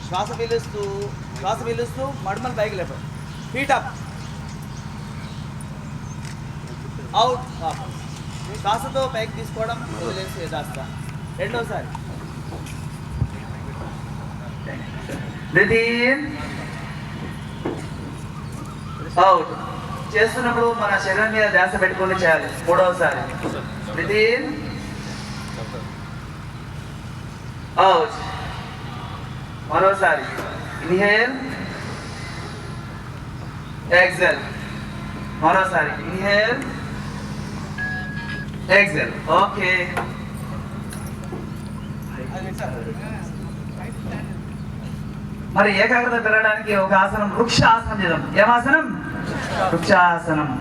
శ్వాస పీలుస్తూ మడమలు పైకి లేపండి. ఫీట్ అప్, అవుట్, శ్వాసతో పైకి తీసుకోవడం, వదిలేసి యథాస్థానం. రెండోసారి బ్రీత్ ఇన్, అవుట్. చేస్తున్నప్పుడు మన శరీరం మీద ధ్యాస పెట్టుకొని చేయాలి. మూడవసారి బ్రీత్ ఇన్, అవుట్. మరోసారి ఇన్హేల్, ఎక్సెల్. మరోసారి ఇన్హేల్, ఎక్సెల్. ఓకే. మరి ఏకాగ్రత పెరగడానికి ఒక ఆసనం వృక్షాసనం చేద్దాం. ఏమాసనం? వృక్షాసనం.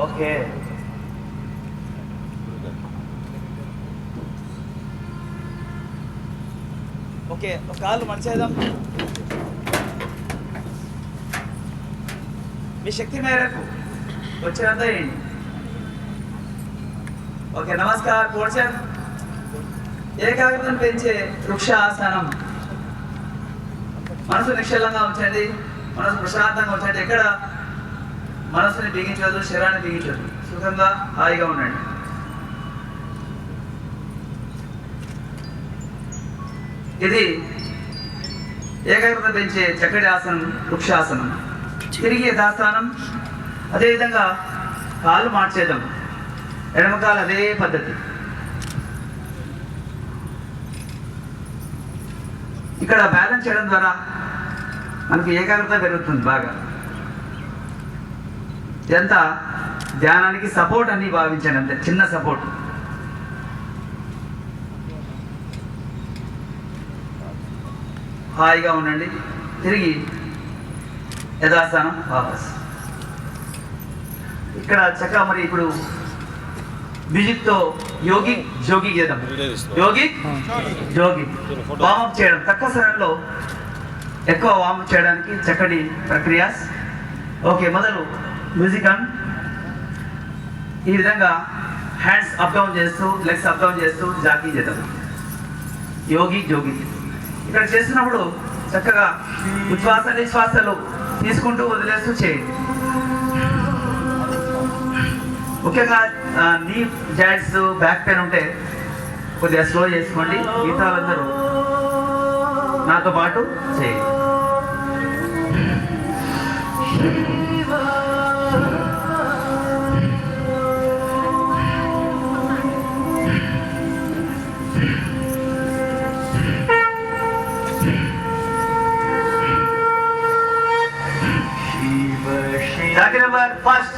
ఓకే. ఓకే, ఒక కాళ్ళు మడిచేద్దాం. మీ శక్తి మేరకు వచ్చినంత వేయండి. ఓకే, నమస్కారం. పోర్షన్ ఏకాగ్రతను పెంచే వృక్షాసనం. మనసు నిశ్చలంగా ఉంచండి, మనసు ప్రశాంతంగా ఉంచండి. ఎక్కడ మనసుని బిగించవద్దు, శరీరాన్ని బిగించవద్దు. సుఖంగా హాయిగా ఉండండి. ఇది ఏకాగ్రత పెంచే చక్కటి ఆసనం వృక్షాసనం. తిరిగి యథాస్థానం. అదేవిధంగా కాళ్ళు మార్చేద్దాం. ఎడమ కాలు అదే పద్ధతి. ఇక్కడ బ్యాలెన్స్ చేయడం ద్వారా మనకి ఏకాగ్రత పెరుగుతుంది బాగా. ఇదంతా ధ్యానానికి సపోర్ట్ అని భావించండి, అంతే, చిన్న సపోర్ట్. హాయిగా ఉండండి. తిరిగి యథాస్థానం వాపస్. ఇక్కడ చక్కగా మరి ఇప్పుడు మ్యూజిక్తో యోగి జోగి చేద్దాం. యోగి జోగి వామప్ చేయడం, తక్కువ సమయంలో ఎక్కువ వామప్ చేయడానికి చక్కటి ప్రక్రియ. ఓకే, మొదలు మ్యూజిక్ ఆన్. ఈ విధంగా హ్యాండ్స్ అప్ డౌన్ చేస్తూ, లెగ్స్ అప్ డౌన్ చేస్తూ జాకీ చేద్దాం. యోగి జోగి ఇక్కడ చేస్తున్నప్పుడు చక్కగా ఉచ్ఛ్వాస నిశ్వాసలు తీసుకుంటూ వదిలేస్తూ చేయండి. ముఖ్యంగా నీ జాయింట్స్, బ్యాక్ పెయిన్ ఉంటే కొద్దిగా స్లో చేసుకోండి. మిగతా వాళ్ళందరూ నాతో పాటు చేయండి. Number first.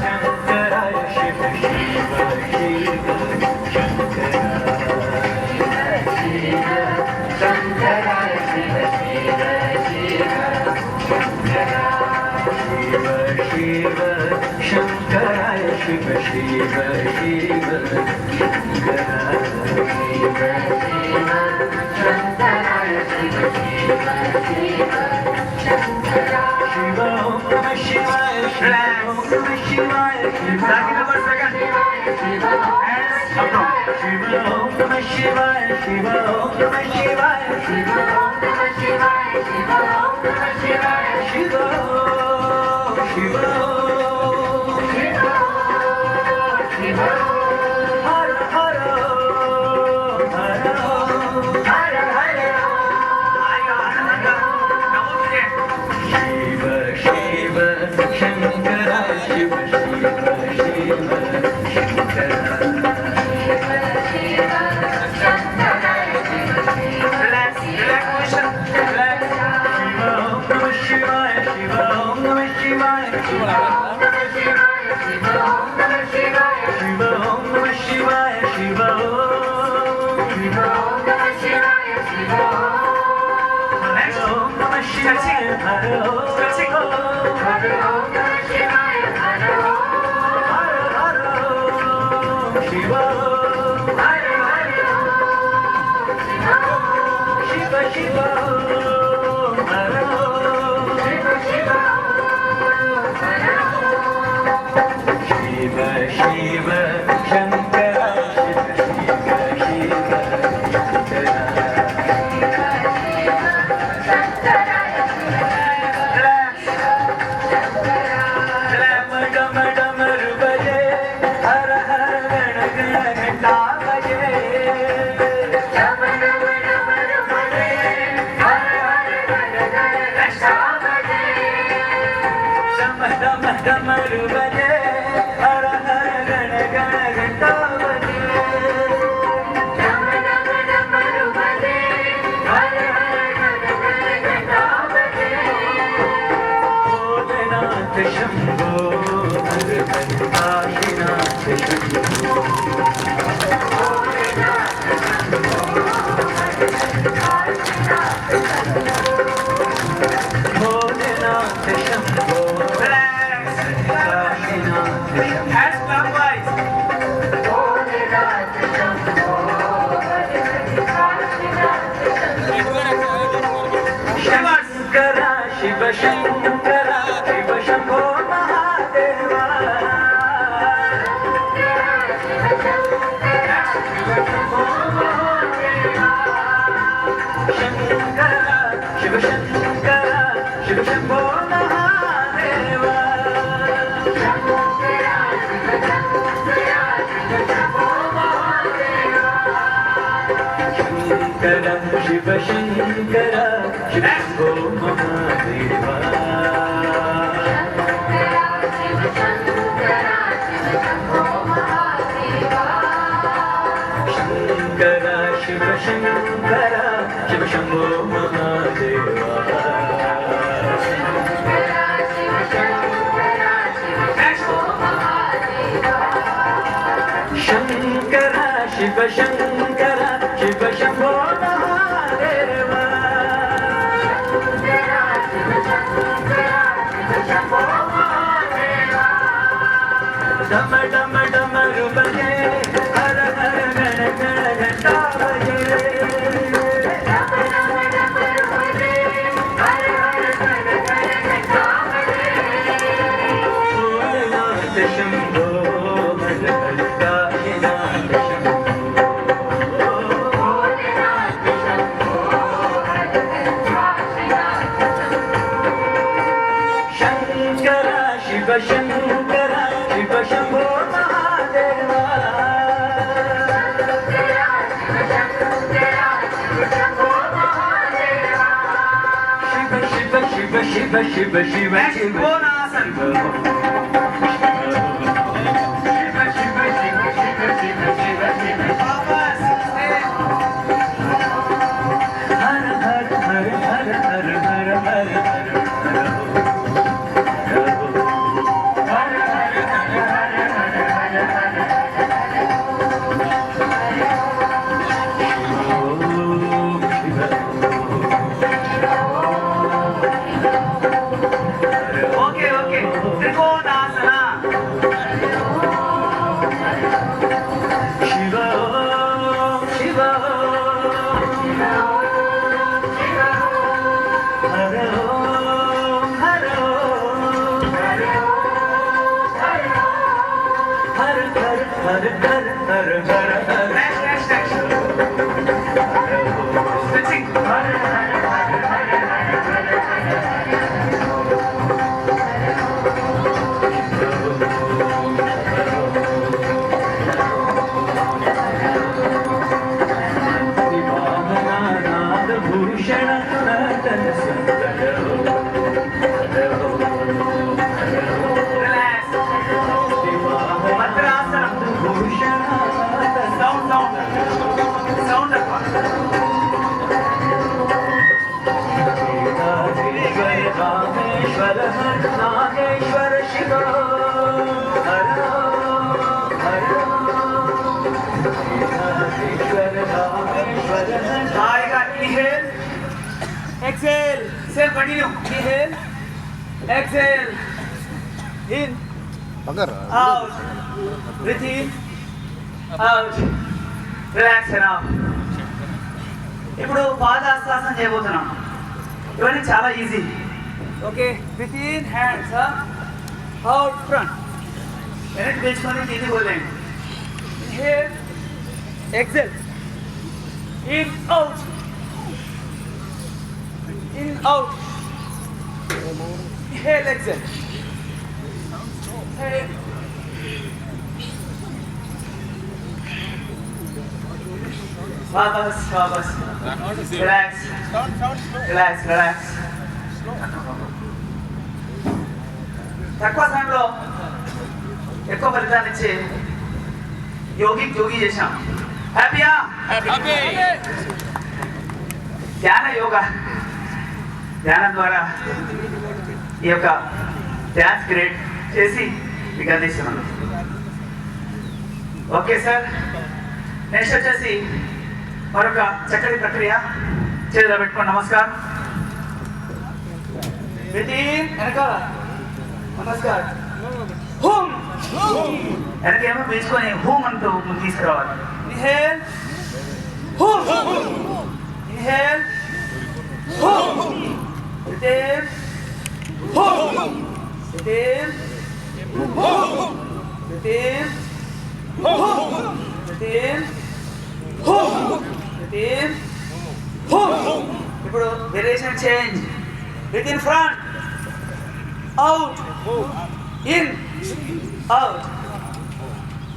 डम डमरू बजे हर हर गण गण घंटा बजे डम डम डमरू बजे हर हर गण गण घंटा बजे भोलेनाथ शंभो हर हर काशीनाथ शंभो भोलेनाथ शंभो hands clockwise भोलेनाथ शंभो शंकर शिव शंकर शिव शंभो महादेवा शंकर शिव शंकर शिव शंभो महादेवा शंकर शिव शंकर शिव शंभो महादेवा शंकर शिव शंकर शिव शंभो महादेवा शंकर शिव शंकर शिव शंभो महादेवा डम डम डमरू बजे हर हर गण गण घंटा बजे भोलेनाथ शंभो हर हर काशीनाथ शंकर शिव शंकर शिव शंभो महादेवा शिव शिव शिव शिव शिव शिव शिवनासन शिव शिव शिव शिव शिव शिव शिव वापस हर हर हर हर हर हर हर ओके ओके त्रिकोणासना शिव शिव हर हर हर हर हर हर हर हर हर भूषण नटन सुंदर भद्रासन भूषण साउंड साउंड रामेश्वर नागेश्वर शिव हर हर नागेश्वर रामेश्वर आएगा इनहेल एक्सेल सेल continue inhale exhale in out breathe in out relax now ఇప్పుడు పాదాస్తాసనం చేయబోతున్నాం ఇవన్నీ చాలా easy okay breathe in hands out front వెనక్కి తెచ్చుకొని కిందికి వదిలేండి inhale exhale in out inhale exhale वापस वापस रिलैक्स रिलैक्स रिलैक्स తక్కువ సమయంలో ఎక్కువ ఫలితాన్ని ఇచ్చే యోగి చేశాం. హ్యాపీయా? ధ్యానం ద్వారా ఈ యొక్క డ్యాన్స్ క్రియేట్ చేసి మీకు అందిస్తున్నాను. Okay sir. నెక్స్ట్ వచ్చేసి మరొక చక్కటి ప్రక్రియ. చేతిలో పెట్టుకోండి. నమస్కారం. వెనకాల నమస్కారం. హూమ్ వెనకేమో పీల్చుకొని హూమ్ అంటూ ముందు తీసుకురావాలి. ఇన్హేల్ హూమ్, ఇన్హేల్ హూమ్, రిటైన్ హూమ్, రిటైన్ హూమ్, రిటైన్ హూమ్, రిటైన్ హూమ్, రిటైన్ హూమ్. ఇప్పుడు variation change. Breathe in front, out, in, out.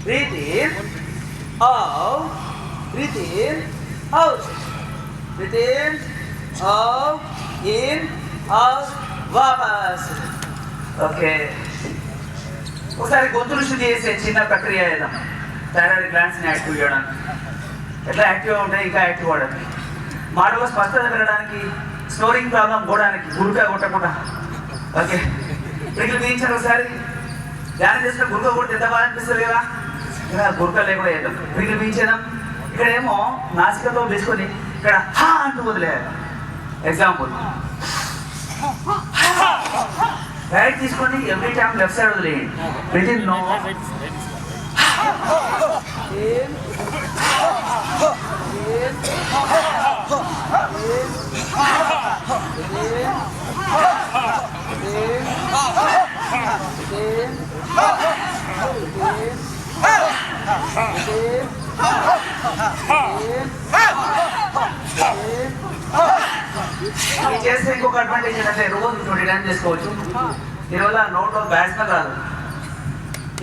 Breathe in, out, breathe in, out. Breathe in, out, in, out. వాపస్. ఓకే. ఒకసారి గొంతులు శుద్ధి చేసే చిన్న ప్రక్రియ ఏదో థైరాయిడ్ గ్లాండ్స్ని యాక్టివ్ చేయడానికి. ఎట్లా యాక్టివ్గా ఉంటాయి ఇంకా యాక్టివ్ అవ్వడానికి, మాటలో స్పష్టత పెరగడానికి, స్నోరింగ్ ప్రాబ్లం పోవడానికి, గురుక కొట్టకుండా. ఓకే. ఇక్కడ వేయించారు ఒకసారి. ధ్యానం చేసిన గురుక కొడితే ఎంత బాగా అనిపిస్తుంది కదా. ఇక్కడ గురుక లేకుండా చేద్దాం. ఇక్కడ వేయించేద్దాం. ఇక్కడ ఏమో నాసికతో వేసుకొని ఇక్కడ హా అంటూ వదిలేయాలి. ఎగ్జాంపుల్, రైట్ తీసుకోండి. ఎవ్రీ టైం లెఫ్ట్ సైడ్ వదిలేయండి. విత్ ఇన్ నో చేస్తే ఇంకొక అడ్వాంటేజ్ ఏంటంటే రోజు 20 టైం చేసుకోవచ్చు. దీనివల్ల నోట్లో బ్యాట్స్మెన్ రాదు.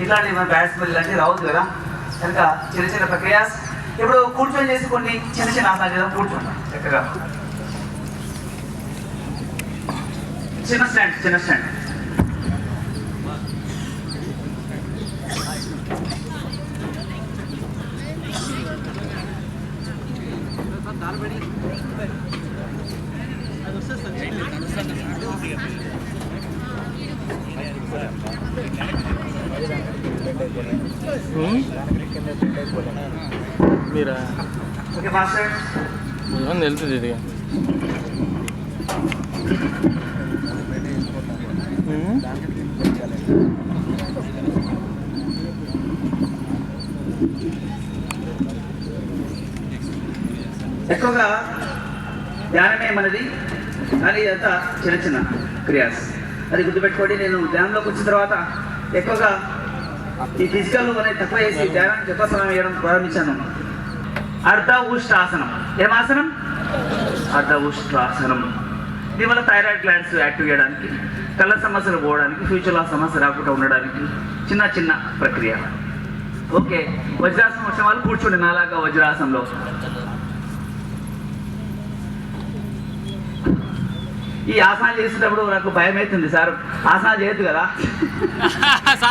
ఇట్లాంటి మన బ్యాట్స్మెన్ ఇలాంటివి రావద్దు కదా. కనుక చిన్న చిన్న ప్రక్రియ. ఇప్పుడు కూర్చొని చేసి కొన్ని చిన్న చిన్న ఆసనాలు చేద్దాం. కూర్చుంటాం చక్కగా. చిన్న స్టాండ్. మీరా ఓకే మాస్టర్. ఏమని వెళ్తుంది ఇది. ఎక్కువగా ధ్యానమే మనది, కానీ ఇదంతా చిన్న చిన్న క్రియాస్. అది గుర్తుపెట్టుకోండి. నేను ధ్యానంలోకి వచ్చిన తర్వాత ఎక్కువగా ఈ ఫిజికల్ అనేది తక్కువ చేసి ధ్యానానికి ఎక్కువ సమయం వేయడం ప్రారంభించాను. అర్ధ ఉష్ట్రాసనం. ఏమాసనం? అర్ధ ఉష్ట్రాసనం. దీనివల్ల థైరాయిడ్ గ్లాండ్స్ యాక్టివ్ చేయడానికి, కళ్ళ సమస్యలు పోవడానికి, ఫ్యూచర్లో సమస్య రాకుండా ఉండడానికి చిన్న చిన్న ప్రక్రియ. ఓకే. వజ్రాసనం వచ్చిన వాళ్ళు కూర్చోండి నాలాగా వజ్రాసనంలో. ఈ ఆసనాలు చేసేటప్పుడు నాకు భయం అవుతుంది సార్. ఆసనాలు చేయొద్దు కదా,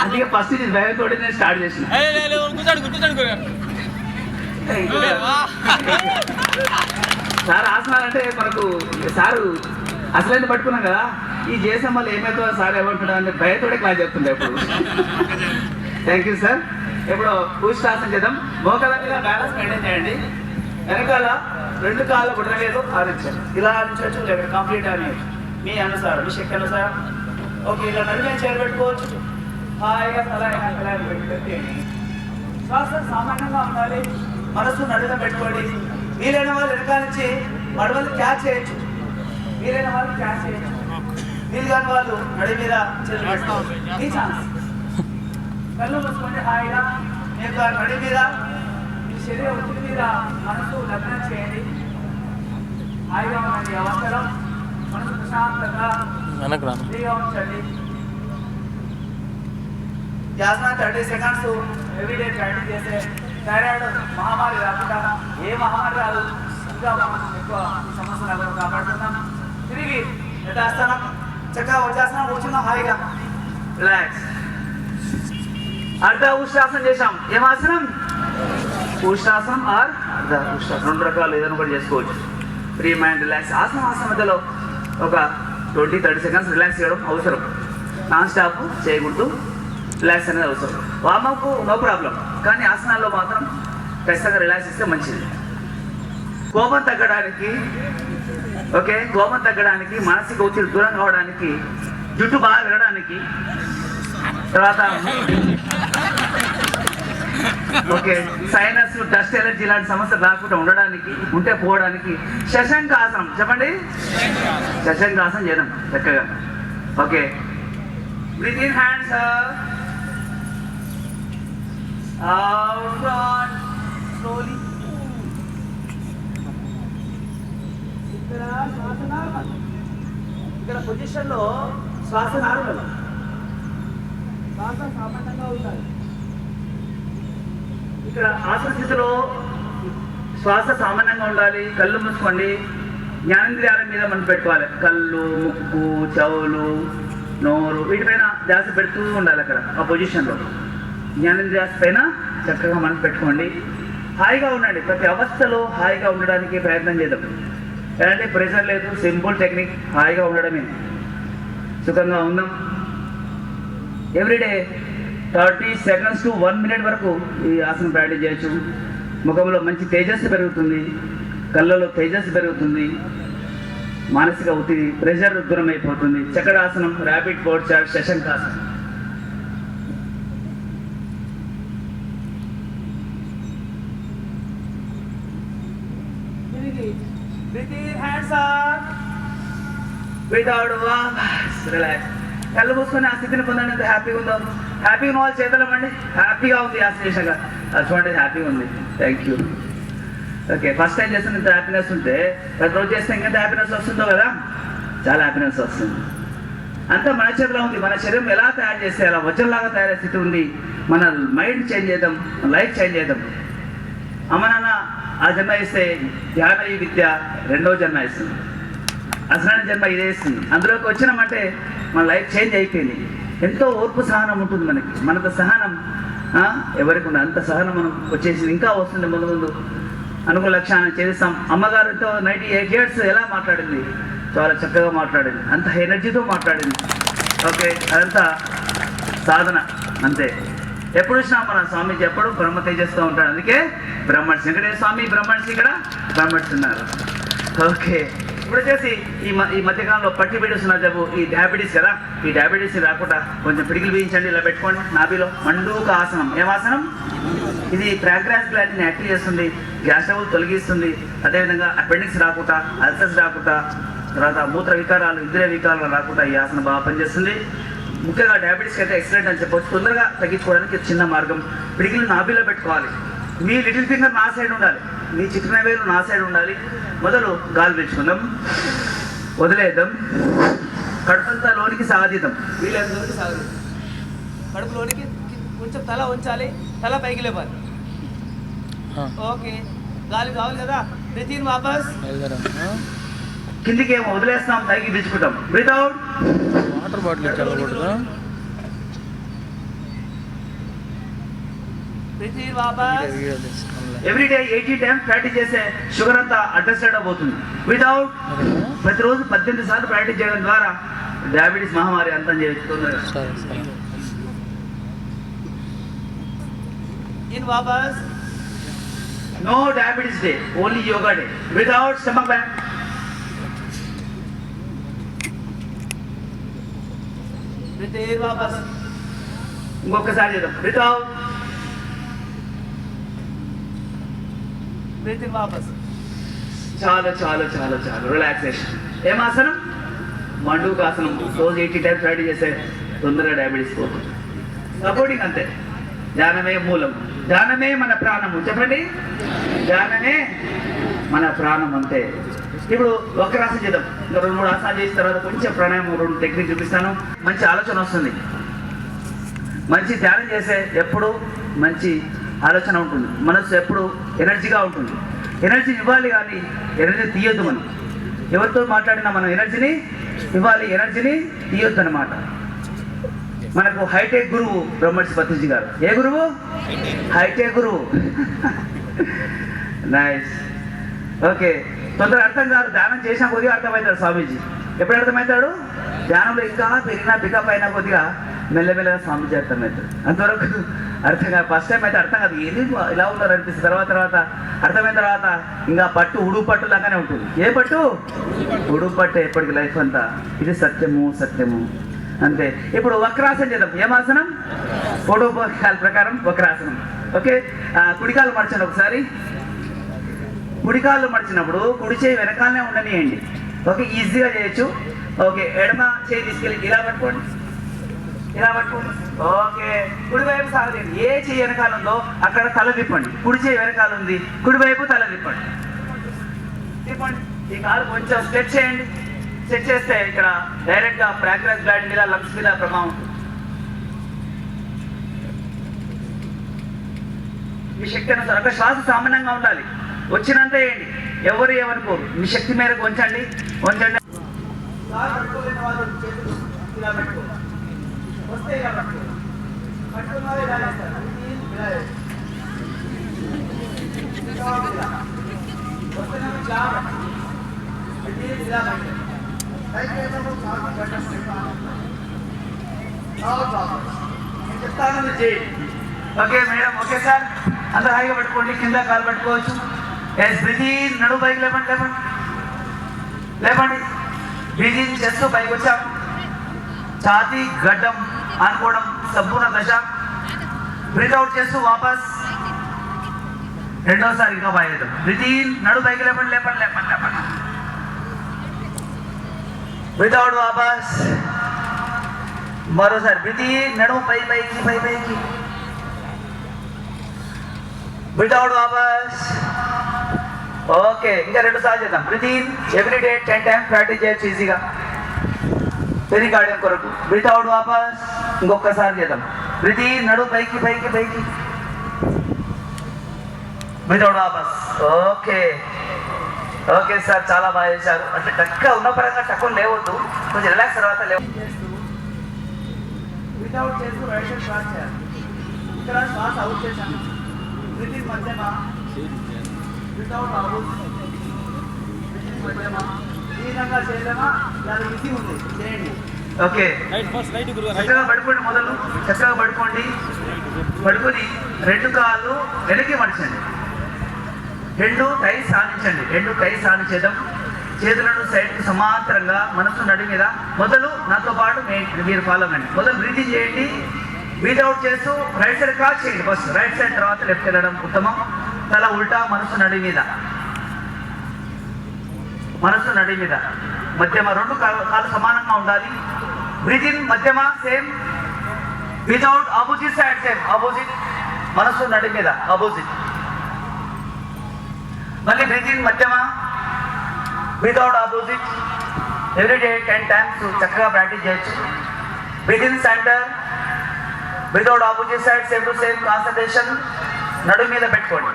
అందుకే ఫస్ట్ ఇది భయంతో నేను స్టార్ట్ చేసిన. సార్ ఆసనాలు అంటే మనకు సారు అసలైన పట్టుకున్నాం కదా. ఈ చేసాం వల్ల ఏమవుతుందో సార్ ఏమంటున్నా అంటే భయంతోనే క్లాస్ చెప్తుండే ఎప్పుడు. Thank you sir. ఇప్పుడు ఉష్ట్రాసనం చేద్దాం. మోకాళ్ళ మీద బ్యాలెన్స్ మెయింటైన్ చేయండి. వెనకాల 2 కాళ్ళ బుడగలేదు ఆడించండి. ఇలా ఆడించవచ్చు, లేదా కంప్లీట్ అని మీ అనుసారం, మీ శక్తి అనుసారం. ఓకే. ఇలా నడిమే చేరబెట్టుకోవచ్చు. హాయిగా తల పెట్టి శ్వాస సామాన్యంగా ఉండాలి. మనసు నడుమ పెట్టుకోండి. వీలైన వాళ్ళు వెనకాల నుంచి మడవలు క్యాచ్ చేయొచ్చు. వీలైన వాళ్ళు క్యాచ్ చేయొచ్చు. వీలు కాని వాళ్ళు నడి మీద చేతులు పెట్టుకోవచ్చు. ఈ ఛాన్స్. కళ్ళు మూసుకోండి. హాయిగా మీ యొక్క నడి మీద, మీ శరీర ఒత్తిడి మీద మనసు లగ్నం చేయండి. హాయిగా ఉండండి. అవసరం మనసు ప్రశాంతంగా ఫ్రీగా ఉంచండి. ధ్యాసన 30 సెకండ్స్ ఎవ్రీడే ప్రాక్టీస్ చేస్తే థైరాయిడ్ మహమ్మారి రాకుండా, ఏ మహమ్మారి రాదు. ఇంకా మనం ఎక్కువ సమస్యలు కాపాడుతున్నాం. తిరిగి యథాస్థానం చక్కగా వచ్చేస్తున్నాం. కూర్చున్నాం హాయిగా. రిలాక్స్. అర్ధ ఉష్ట్రాసనం చేసాం. ఏం ఆసనం? ఉష్ట్రాసనం ఆర్ అర్ధ ఉష్ట్రాసనం. 2 రకాలు ఏదైనా కూడా చేసుకోవచ్చు. Free mind relax. ఆసనం మధ్యలో ఒక 20-30 సెకండ్స్ రిలాక్స్ చేయడం అవసరం. నాన్ స్టాప్ చేయకూడదు. రిలాక్స్ అనేది అవసరం. వామకు నో ప్రాబ్లం, కానీ ఆసనాల్లో మాత్రం ఖచ్చితంగా రిలాక్స్ ఇస్తే మంచిది. కోపం తగ్గడానికి, ఓకే, కోపం తగ్గడానికి, మానసిక ఒత్తిడి దూరం కావడానికి, జుట్టు బాగా వినడానికి, తర్వాత ఓకే సైనస్, డస్ట్ ఎలర్జీ లాంటి సమస్యలు రాకుండా ఉండడానికి, ఉంటే పోవడానికి శశంకాసనం. చెప్పండి, శశంకాసనం చేయడం చక్కగా. Okay, breathe in, hands out front slowly. ఇక్కడ పొజిషన్లో శ్వాస నార్మల్, శ్వాస సామాన్యంగా ఉండాలి. ఇక్కడ ఆసన స్థితిలో శ్వాస సామాన్యంగా ఉండాలి. కళ్ళు మూసుకోండి. జ్ఞానేంద్రియాల మీద మనం పెట్టుకోవాలి. కళ్ళు, ముక్కు, చెవులు, నోరు వీటిపైన ధ్యాస పెడుతూ ఉండాలి. అక్కడ ఆ పొజిషన్లో జ్ఞానేంద్రియాల పైన చక్కగా మనం పెట్టుకోండి. హాయిగా ఉండండి. ప్రతి అవస్థలో హాయిగా ఉండడానికి ప్రయత్నం చేద్దాం. ఎలాంటి ప్రెషర్ లేదు. Simple technique. హాయిగా ఉండడమే. సుఖంగా ఉందాం. ఎవ్రీడే 30 seconds to 1 minute వరకు ఈ ఆసనం ప్రాక్టీస్ చేయొచ్చు. ముఖంలో మంచి తేజస్సు పెరుగుతుంది. కళ్ళలో తేజస్సు పెరుగుతుంది. మానసిక ఒత్తిడి, ప్రెషర్ దూరం అయిపోతుంది. చక్రాసనం, ర్యాపిడ్ పోస్చర్, శశంకాసనం. Breathe in, hands up. Breathe out, relax. కళ్ళు మూసుకొని ఆ స్థితిని పొందండి. ఎంత హ్యాపీగా ఉందో. హ్యాపీగా ఉన్న వాళ్ళు చేతులు ఇవ్వండి. హ్యాపీగా ఉంది ఆసనేషంగా. అది చూడండి, హ్యాపీగా ఉంది. Thank you. Okay, first time చేస్తే ఇంత హ్యాపీనెస్ ఉంటే ప్రతిరోజు చేస్తే ఇంకెంత హ్యాపీనెస్ వస్తుందో కదా. చాలా హ్యాపీనెస్ వస్తుంది. అంతా మన చేతిలో ఉంది. మన శరీరం ఎలా తయారు చేస్తే అలా వజ్రంలాగా తయారయ్యే స్థితి ఉంది. మన మైండ్ చేంజ్ చేద్దాం, మన లైఫ్ చేంజ్ చేద్దాం. అమ్మ నాన్న ఆ జన్మ ఇస్తే ధ్యాన ఈ విద్య 2వ జన్మ ఇస్తుంది. అసలైన జన్మ ఇదే ఇస్తుంది. అందులోకి వచ్చినామంటే మన లైఫ్ చేంజ్ అయిపోయింది. ఎంతో ఓర్పు, సహనం ఉంటుంది మనకి. మనకు సహనం ఎవరికి ఉండదు. అంత సహనం మనం వచ్చేసి ఇంకా వస్తుంది. ముందు ముందు అనుకున్న లక్ష్యాన్ని చేస్తాం. అమ్మగారితో 98 years ఎలా మాట్లాడింది? చాలా చక్కగా మాట్లాడింది. అంత ఎనర్జీతో మాట్లాడింది. ఓకే, అదంతా సాధన అంతే. ఎప్పుడు వచ్చినా మన స్వామీజీ ఎప్పుడు బ్రహ్మ తేజస్తో ఉంటాడు. అందుకే బ్రహ్మర్షి. ఇక్కడే స్వామి బ్రహ్మర్షి, ఇక్కడ బ్రహ్మర్షి ఉన్నారు. ఓకే, ఇప్పుడు వచ్చేసి ఈ మధ్యకాలంలో పట్టి పీడిస్తున్న జబ్బు ఈ డయాబెటీస్ కదా. ఈ డయాబెటీస్ రాకుండా కొంచెం పిడికిలు వేయించండి. ఇలా పెట్టుకోండి నాభిలో. మండూక ఆసనం. ఏం ఆసనం? ఇది ప్యాంక్రియాస్ గ్లాండ్ని యాక్టివ్ చేస్తుంది. గ్యాస్ ట్రబుల్ తొలగిస్తుంది. అదేవిధంగా అపెండిక్స్ రాకుండా, అల్సర్స్ రాకుండా, తర్వాత మూత్ర వికారాలు, ఇంద్రియ వికారాలు రాకుండా ఈ ఆసనం బాగా పనిచేస్తుంది. ముఖ్యంగా డయాబెటీస్కి అయితే ఎక్సలెంట్ అని చెప్పవచ్చు. తొందరగా తగ్గించుకోవడానికి చిన్న మార్గం. పిడికిలు నాభిలో పెట్టుకోవాలి. మీ లిటిల్ ఫింగర్ నా సైడ్ ఉండాలి. మీ చిటికిన వేలు నా సైడ్ ఉండాలి. మొదలు గాలి పీల్చుకుందాం, వదిలేద్దాం. కడుపంతా లోనికి సాగదీద్దాం. వీళ్ళందరికీ సాగదీద్దాం. కడుపులోనికి కొంచెం తల ఉంచాలి. తల పైకి లేపాలి. ఓకే, గాలి కావాలి కదా. బ్రీత్ ఇన్, వాపస్ కిందికి ఏమో వదిలేస్తాం, పైకి పీల్చుకుంటాం. Breathe out. వాటర్ బాటిల్ చల్లకూడదు. బ్రీత్ ఇన్, వాపస్. ఎవ్రీడే 80 times ప్రాక్టీస్ చేస్తే షుగర్ అంతా అడ్జస్ట్ అవుతుంది. వితౌట్ ప్రతిరోజు 18 సార్లు ప్రాక్టీస్ చేయడం ద్వారా డయాబెటీస్ మహమ్మారి అంతం చేయొచ్చు. ఇన్, వాపస్. No diabetes day, only yoga day. Without stomach bank. Breathe in, వాపస్. ఇంకొకసారి చేద్దాం. వితౌట్. బ్రీత్ ఇన్, వాపస్. చాలా చాలా చాలా చాలా రిలాక్సేషన్. ఏం ఆసనం? మండూకాసనం. రోజు 80 times ప్రాక్టీస్ చేస్తే తొందరగా డయాబెటీస్ పోతుంది. సపోర్టింగ్ అంతే. ధ్యానమే మూలం. ధ్యానమే మన ప్రాణము. చెప్పండి, ధ్యానమే మన ప్రాణం అంతే. ఇప్పుడు వక్రాసనం చేద్దాం. ఇంకా 2-3 ఆసనాలు చేసిన తర్వాత కొంచెం ప్రాణాయామం 2 టెక్నిక్ చూపిస్తాను. మంచి ఆలోచన వస్తుంది. మంచి ధ్యానం చేస్తే ఎప్పుడు మంచి ఆలోచన ఉంటుంది. మనసు ఎప్పుడు ఎనర్జీగా ఉంటుంది. ఎనర్జీ ఇవ్వాలి కానీ ఎనర్జీ తీయొద్దు. మనం ఎవరితో మాట్లాడినా మనం ఎనర్జీని ఇవ్వాలి, ఎనర్జీని తీయొద్దు అన్నమాట. మనకు హైటెక్ గురువు బ్రహ్మర్షి పత్రిజీ గారు. ఏ గురువు? హైటెక్ గురువు. నైస్. ఓకే, తొందరగా అర్థం కాదు, ధ్యానం చేసిన కొద్దిగా అర్థమవుతాడు స్వామీజీ. ఎప్పుడు అర్థమవుతాడు? ధ్యానంలో ఇంకా పెరిగినా పికప్ అయినా కొద్దిగా మెల్లమెల్లగా స్వామీజీ అర్థమవుతాడు. అంతవరకు అర్థం కాదు. ఫస్ట్ టైం అయితే అర్థం కాదు, ఏది ఇలా ఉన్నారు అనిపిస్తుంది. తర్వాత అర్థమైన తర్వాత ఇంకా పట్టు ఉడుపు పట్టు లాగానే ఉంటుంది. ఏ పట్టు? ఉడుపు పట్టు ఎప్పటికి లైఫ్ అంతా. ఇది సత్యము అంతే. ఇప్పుడు వక్రాసనం చేద్దాం. ఏమాసనం? ఫోటోకాల ప్రకారం వక్రాసనం. ఓకే, కుడికాలు మర్చండి ఒకసారి. కుడికాళ్ళు మడిచినప్పుడు కుడి చేయి వెనకాలనే ఉండనియండి. ఓకే, ఈజీగా చేయొచ్చు. ఓకే, ఎడమ చేయి తీసుకెళ్ళి ఇలా పట్టుకోండి. ఓకే, కుడివైపు సాగలేదు. ఏ చేయి వెనకాల ఉందో అక్కడ తల తిప్పండి. కుడి చేయి వెనకాల ఉంది, కుడివైపు తల తిప్పండి. ఈ కాలు కొంచెం స్ట్రెచ్ చేయండి. స్ట్రెచ్ చేస్తే ఇక్కడ డైరెక్ట్ గా ప్రాక్టీస్ గ్లాండ్ మీద, లంగ్స్ మీద ప్రభావం ఉంటుంది. మీ శక్తి అనుసారం ఒక శ్వాస సామాన్యంగా ఉండాలి. వచ్చినంత వేయండి, ఎవరు ఏమనుకోరు. మీ శక్తి మేరకు వంచండి. ఇలా పెట్టుకోవాలి. వస్తే ఇలా పట్టుకోవాలి. పట్టుకున్నది ఇలా వేస్తారు. చెప్తాను చేయండి. Okay madam, okay sir. అందరూ హాయిగా పట్టుకోండి. కింద కాలు పట్టుకోవచ్చు. బ్రీతింగ్, నడుము పైకి లేపండి. బ్రీతింగ్ చేస్తూ పైకి వచ్చాం. ఛాతీ గడ్డం అనుకోవడం సంపూర్ణ దశ. బ్రీత్ అవుట్ చేస్తూ వాపస్. రెండోసారి ఇంకా బాగా బ్రీతింగ్, నడుము పైకి లేపండి. బ్రీత్ అవుట్ వాపస్. మరోసారి బ్రీతింగ్, నడుము పైకి. బ్రీత్ అవుట్ వాపస్. ఓకే, ఇంకా 2 సార్లు చేద్దాం. బ్రీతింగ్ ఎవ్రీడే 10 టైమ్స్ ప్రాక్టీస్ చేయొచ్చు ఈజీగా పెరికార్డియం కొరకు. బ్రీత్ అవుట్ వాపస్. ఇంకొకసారి చేద్దాం. బ్రీతింగ్, నడుము పైకి. బ్రీత్ అవుట్ వాపస్. ఓకే సార్, చాలా బాగా చేశారు. అంటే టక్గా ఉన్న పరంగా టక్కులు లేవద్దు, కొంచెం రిలాక్స్ తర్వాత లేవు. బ్రీత్ అవుట్ చేస్తూ రైట్ సైడ్ స్టార్ట్ చేయాలి. ఇక్కడ శ్వాస అవుట్ చేశాను. బ్రీతింగ్ మధ్యమ, బ్రీత్ అవుట్ ఆపోజిట్. బ్రీతింగ్ మధ్యమ. ఈ విధంగా చేయలేమా? చాలా ఈజీ ఉంది, చేయండి. ఓకే, చక్కగా పడుకోండి. మొదలు చక్కగా పడుకోండి. పడుకొని 2 కాళ్ళు వెనక్కి మడిచండి. 2 టై సాధించేద్దాం. చేతులను సైడ్కి సమాంతరంగా, మనసు నడి మీద. మొదలు నాతో పాటు మీరు ఫాలో అవ్వండి. మొదలు బ్రీతింగ్ చేయండి. బ్రీత్ అవుట్ చేస్తూ రైట్ సైడ్ క్రాస్ చేయండి. ఫస్ట్ రైట్ సైడ్, తర్వాత లెఫ్ట్ వెళ్ళడం ఉత్తమం. తల ఉల్టా, మనసు నడి మీద. మధ్యమ 2 కాళ్ళు సమానంగా ఉండాలి. బ్రీతింగ్ మధ్యమ same. Breathe out opposite side same. Opposite, మనసు నడి మీద ఆపోజిట్. మళ్ళీ బ్రీతింగ్ మధ్యమ, breathe out opposite. Everyday 10 times చక్కగా ప్రాక్టీస్ చేయొచ్చు. Breathing centre, breathe out opposite side same to same. Concentration నడుము మీద పెట్టుకోండి.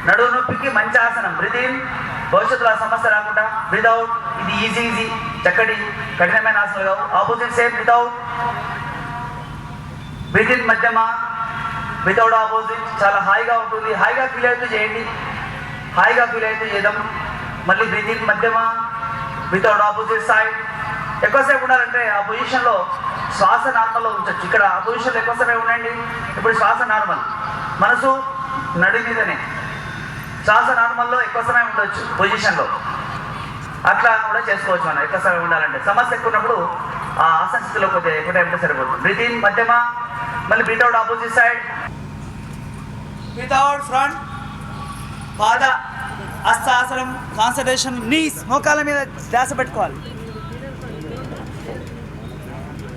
నడుము నొప్పికి మంచి ఆసనం. బ్రీతింగ్, భవిష్యత్తులో సమస్య రాకుండా. Breath out. ఇది ఈజీ చక్కటి కఠినమైన ఆసనాలు కావు. Opposite same. Breathe out. Breathing మధ్యమ, బ్రీత్ అవుట్ ఆపోజిట్. చాలా హాయిగా ఉంటుంది. హాయిగా ఫీల్ అవుతూ చేయండి. చేద్దాం. మళ్ళీ బ్రీతింగ్ మధ్యమ, బ్రీత్ అవుట్ ఆపోజిట్ సైడ్. ఎక్కువసేపు ఉండాలంటే ఆ పొజిషన్లో శ్వాస నార్మల్లో ఉంచవచ్చు. ఇక్కడ ఆ పొజిషన్లో ఎక్కువసేపు ఉండండి. ఇప్పుడు శ్వాస నార్మల్, మనసు నడి మీదనే. శ్వాస నార్మల్లో ఎక్కువ సమయం ఉండొచ్చు పొజిషన్లో. అట్లా కూడా చేసుకోవచ్చు మనం ఎక్కువ సమయం ఉండాలంటే. సమస్య ఎక్కువ ఉన్నప్పుడు ఆ ఆసక్తిలో కొద్దిగా ఎక్కువ టైం సరిపోతుంది. బ్రీతింగ్ మధ్యమ, మళ్ళీ breathe out opposite side. Breathe out front. పాద హస్తాసనం, కాన్సన్ట్రేషన్. నీస్, మోకాల మీద ధ్యాస పెట్టుకోవాలి.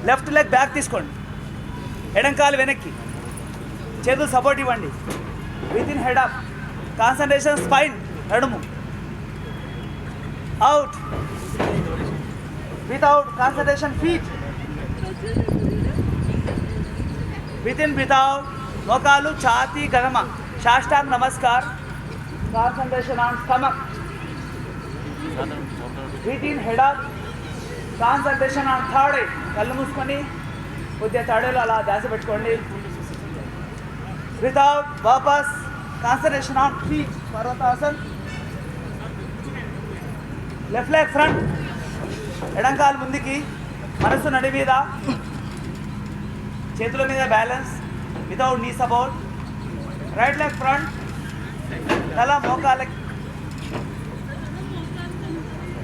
లెఫ్ట్ లెగ్ బ్యాక్ తీసుకోండి. ఎడంకాలు వెనక్కి, చేతులు సపోర్ట్ ఇవ్వండి. Breathing head up. Concentration spine, నడుము. Out. Breathe out. Concentration feet. Breathing, breathe out. మోకాలు, ఛాతీ, గదమ, సాష్టాంగ నమస్కార్. Concentration on stomach. Breathing head up. Concentration on third eye. కళ్ళు మూసుకొని కొద్దిగా తడలు అలా దాచ పెట్టుకోండి. వితౌట్ వాపస్ కాన్సన్ట్రేషన్ ఆన్ ఫీట్ పర్వతాసన్. లెఫ్ట్ లెగ్ ఫ్రంట్, ఎడంకాలు ముందుకి, మనసు నడి మీద, చేతుల మీద balance without knee support. Right leg front, తల మోకాలకి.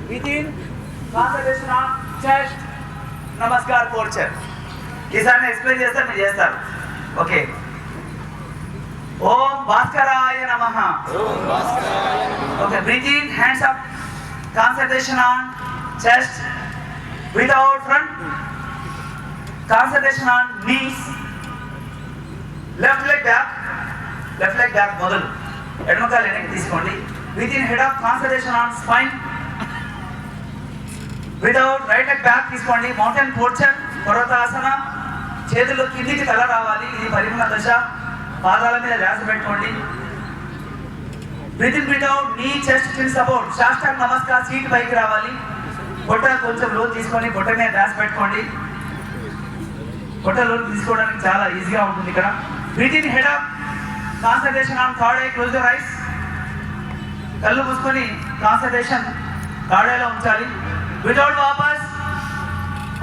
Within concentration on chest. Namaskar పోర్చర్. ఈసారి ఎక్స్ప్లెయిన్ చేస్తారు, మీరు చేస్తారు. ఓకే. ఓం భాస్కరాయ నమః. Okay, breathe in, hands up, concentration on chest, breathe out front, concentration on knees. Left leg back మొదలు, ఎడమకాలు వెనక్కి తీసుకోండి. Breathe in, head up, concentration on spine, breathe out, right leg back తీసుకోండి. మౌంటైన్ పోర్చర్, పర్వతాసన. చేతులు కిందికి తల రావాలి, ఇది పరిమళ దశ. పాదాల మీద ధ్యాస పెట్టుకోండి. బ్రీత్ ఇన్, బ్రీత్ అవుట్, నీ చెస్ట్ చిన్ సపోర్ట్. సాష్టాంగ నమస్కార్, సీట్ పైకి రావాలి. పొట్ట కొంచెం లోతు తీసుకొని పొట్ట మీద ధ్యాస పెట్టుకోండి. పొట్ట లోతు తీసుకోవడానికి చాలా ఈజీగా ఉంటుంది ఇక్కడ. Breathe in, head up, concentration on third eye, close your eyes. కళ్ళు మూసుకొని కాన్సంట్రేషన్ థర్డ్ ఐలో ఉంచాలి. బ్రీత్ అవుట్ వాపస్,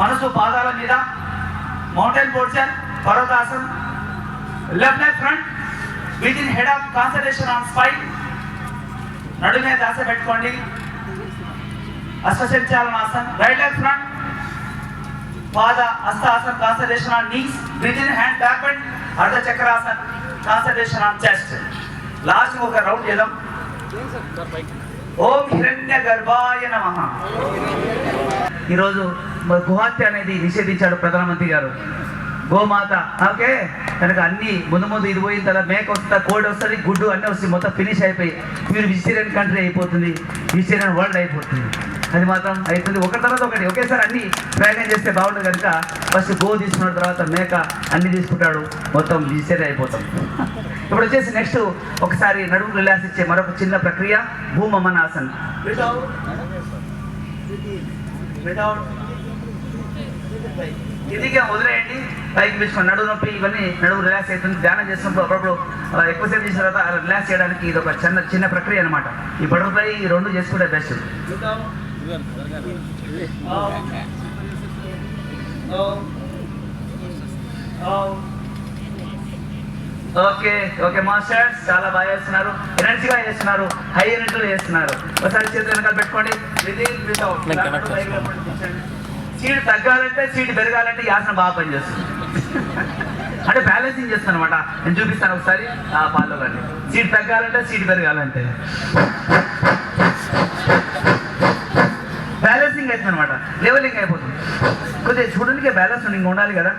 మనసు పాదాల మీద, మౌంటైన్ పోర్చర్, పర్వతాసన్. Left leg front, breathe in, head up, concentration on spine. నడు మీద ధ్యాస పెట్టుకోండి. అశ్వసంచాలనాసన్. రైట్ లెగ్ ఫ్రంట్, పాద హస్తాసన్, concentration on knees. Breathe in, hand back bend, అర్ధ చక్రాసన్, కాన్సంట్రేషన్ ఆన్ చెస్ట్. లాస్ట్ ఒక రౌండ్ చేద్దాం. ఓం హిరణ్య గర్భాయ నమః. ఈరోజు గుహత్య అనేది నిషేధించాడు ప్రధానమంత్రి గారు. గోమాత, ఓకే, కనుక అన్ని ముందు ఇది పోయిన తర్వాత మేక వస్తుంది, కోడి వస్తుంది, గుడ్డు అన్నీ వస్తుంది, మొత్తం ఫినిష్ అయిపోయి మీరు వెజిటేరియన్ కంట్రీ అయిపోతుంది, వెజిటేరియన్ వరల్డ్ అయిపోతుంది. అది మాత్రం అవుతుంది. ఒకటి తర్వాత ఒకటి ఒకేసారి అన్ని ప్రయోగం చేస్తే బాగుంటుంది. కనుక ఫస్ట్ గో తీసుకున్న తర్వాత మేక అన్ని తీసుకుంటాడు, మొత్తం వెజిటేరియన్ అయిపోతాం. ఇప్పుడు వచ్చేసి నెక్స్ట్ ఒకసారి నడుము రిలాక్స్ ఇచ్చే మరొక చిన్న ప్రక్రియ భూమమనాసన్. ఇదిగా వదిలేయండి, పైకి పిలుచుకోండి. నడుము నొప్పి ఇవన్నీ నడుము రిలాక్స్ అవుతుంది. ధ్యానం చేసినప్పుడు అప్పుడప్పుడు ఎక్కువసేపు చేసిన తర్వాత రిలాక్స్ చేయడానికి ఇది ఒక చిన్న ప్రక్రియ అనమాట. ఈ బటర్ఫ్లై ఈ రెండు చేసుకుంటే బెస్ట్. ఓకే ఓకే మాస్టర్స్, చాలా బాగా చేస్తున్నారు, ఎనర్జీగా చేస్తున్నారు, హై ఎనర్జీలో చేస్తున్నారు. ఒకసారి చేతులు వెనకాల పెట్టుకోండి. సీట్ తగ్గాలంటే సీట్ పెరగాలంటే ఈ ఆసనం బాగా పనిచేస్తుంది. అంటే బ్యాలెన్సింగ్ చేస్తాను అనమాట. నేను చూపిస్తాను ఒకసారి పాల్లో కానీ. సీట్ తగ్గాలంటే సీట్ పెరగాలంటే బ్యాలెన్సింగ్ అవుతుంది అనమాట, లెవెలింగ్ అయిపోతుంది. కొద్దిగా చూడడానికి బ్యాలెన్స్ ఇంకా ఉండాలి కదా,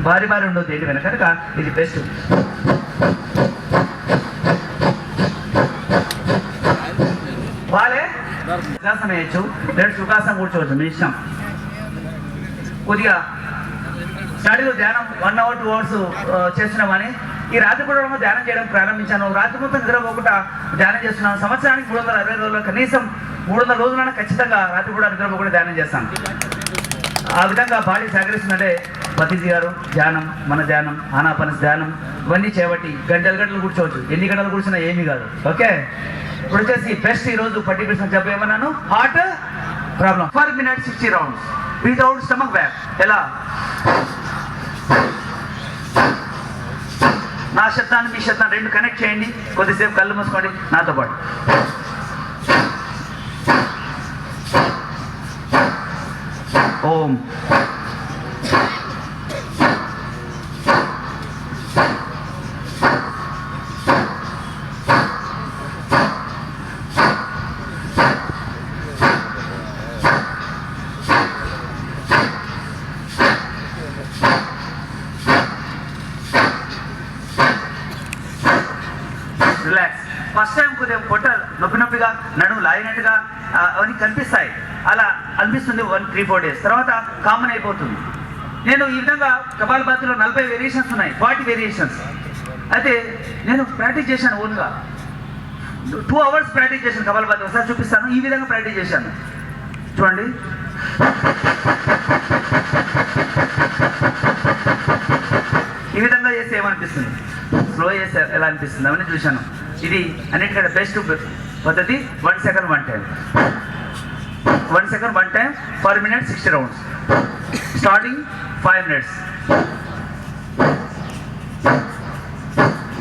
భారీ ఉండదు ఏంటి వెనక. కనుక ఇది బెస్ట్. బాలే సుఖాసం వేయచ్చు, లేదా సుఖాసం కూర్చోవచ్చు, మీ ఇష్టం. కొద్దిగా స్టడీలో ధ్యానం 1 hour 2 hours చేస్తున్నామని ఈ రాత్రి పూట ధ్యానం చేయడం ప్రారంభించాను. రాత్రి మొత్తం నిద్రపోకుండా ధ్యానం చేస్తున్నాను. సంవత్సరానికి 360 రోజుల్లో కనీసం 300 రోజులైనా ఖచ్చితంగా రాత్రి పూట నిద్రపోకుండా ధ్యానం చేస్తాను. ఆ విధంగా బాడీ సహకరిస్తుందంటే పతిజీ గారు ధ్యానం, మన ధ్యానం, ఆనాపానస్ ధ్యానం ఇవన్నీ చేయబట్టి గంటలు కూర్చోవచ్చు. ఎన్ని గంటలు కూర్చున్నా ఏమీ కాదు. ఓకే, ఇప్పుడు వచ్చేసి బెస్ట్ ఈరోజు 40% చెప్పేమన్నాను. Heart problem 4 minutes 60 rounds without stomach back. ఎలా? నా శబ్దాన్ని మీ శబ్దాన్ని రెండు కనెక్ట్ చేయండి. కొద్దిసేపు కళ్ళు మూసుకోండి నాతో పాటు. ఓం రిలాక్స్. ఫస్ట్ టైం కొద్దిగా పొట్ట నొప్పిగా నడుము లాగినట్టుగా అవన్నీ కనిపిస్తాయి. అలా అనిపిస్తుంది 1-3-4 days తర్వాత కామన్ అయిపోతుంది. నేను ఈ విధంగా కపాలభాతిలో 40 వేరియేషన్స్ ఉన్నాయి, 40 వేరియేషన్స్. అయితే నేను ప్రాక్టీస్ చేశాను ఓన్గా. 2 hours ప్రాక్టీస్ చేశాను కపాలభాతి. ఒకసారి చూపిస్తాను. ఈ విధంగా ప్రాక్టీస్ చేశాను, చూడండి. ఈ విధంగా చేస్తే ఏమనిపిస్తుంది, స్లో చేస్తే ఎలా అనిపిస్తుంది అవన్నీ చూశాను. ఇది అన్నిటికంటే బెస్ట్ పద్ధతి. 1 second 1 time, 1 second 1 time per minute 60 rounds. Starting 5 minutes.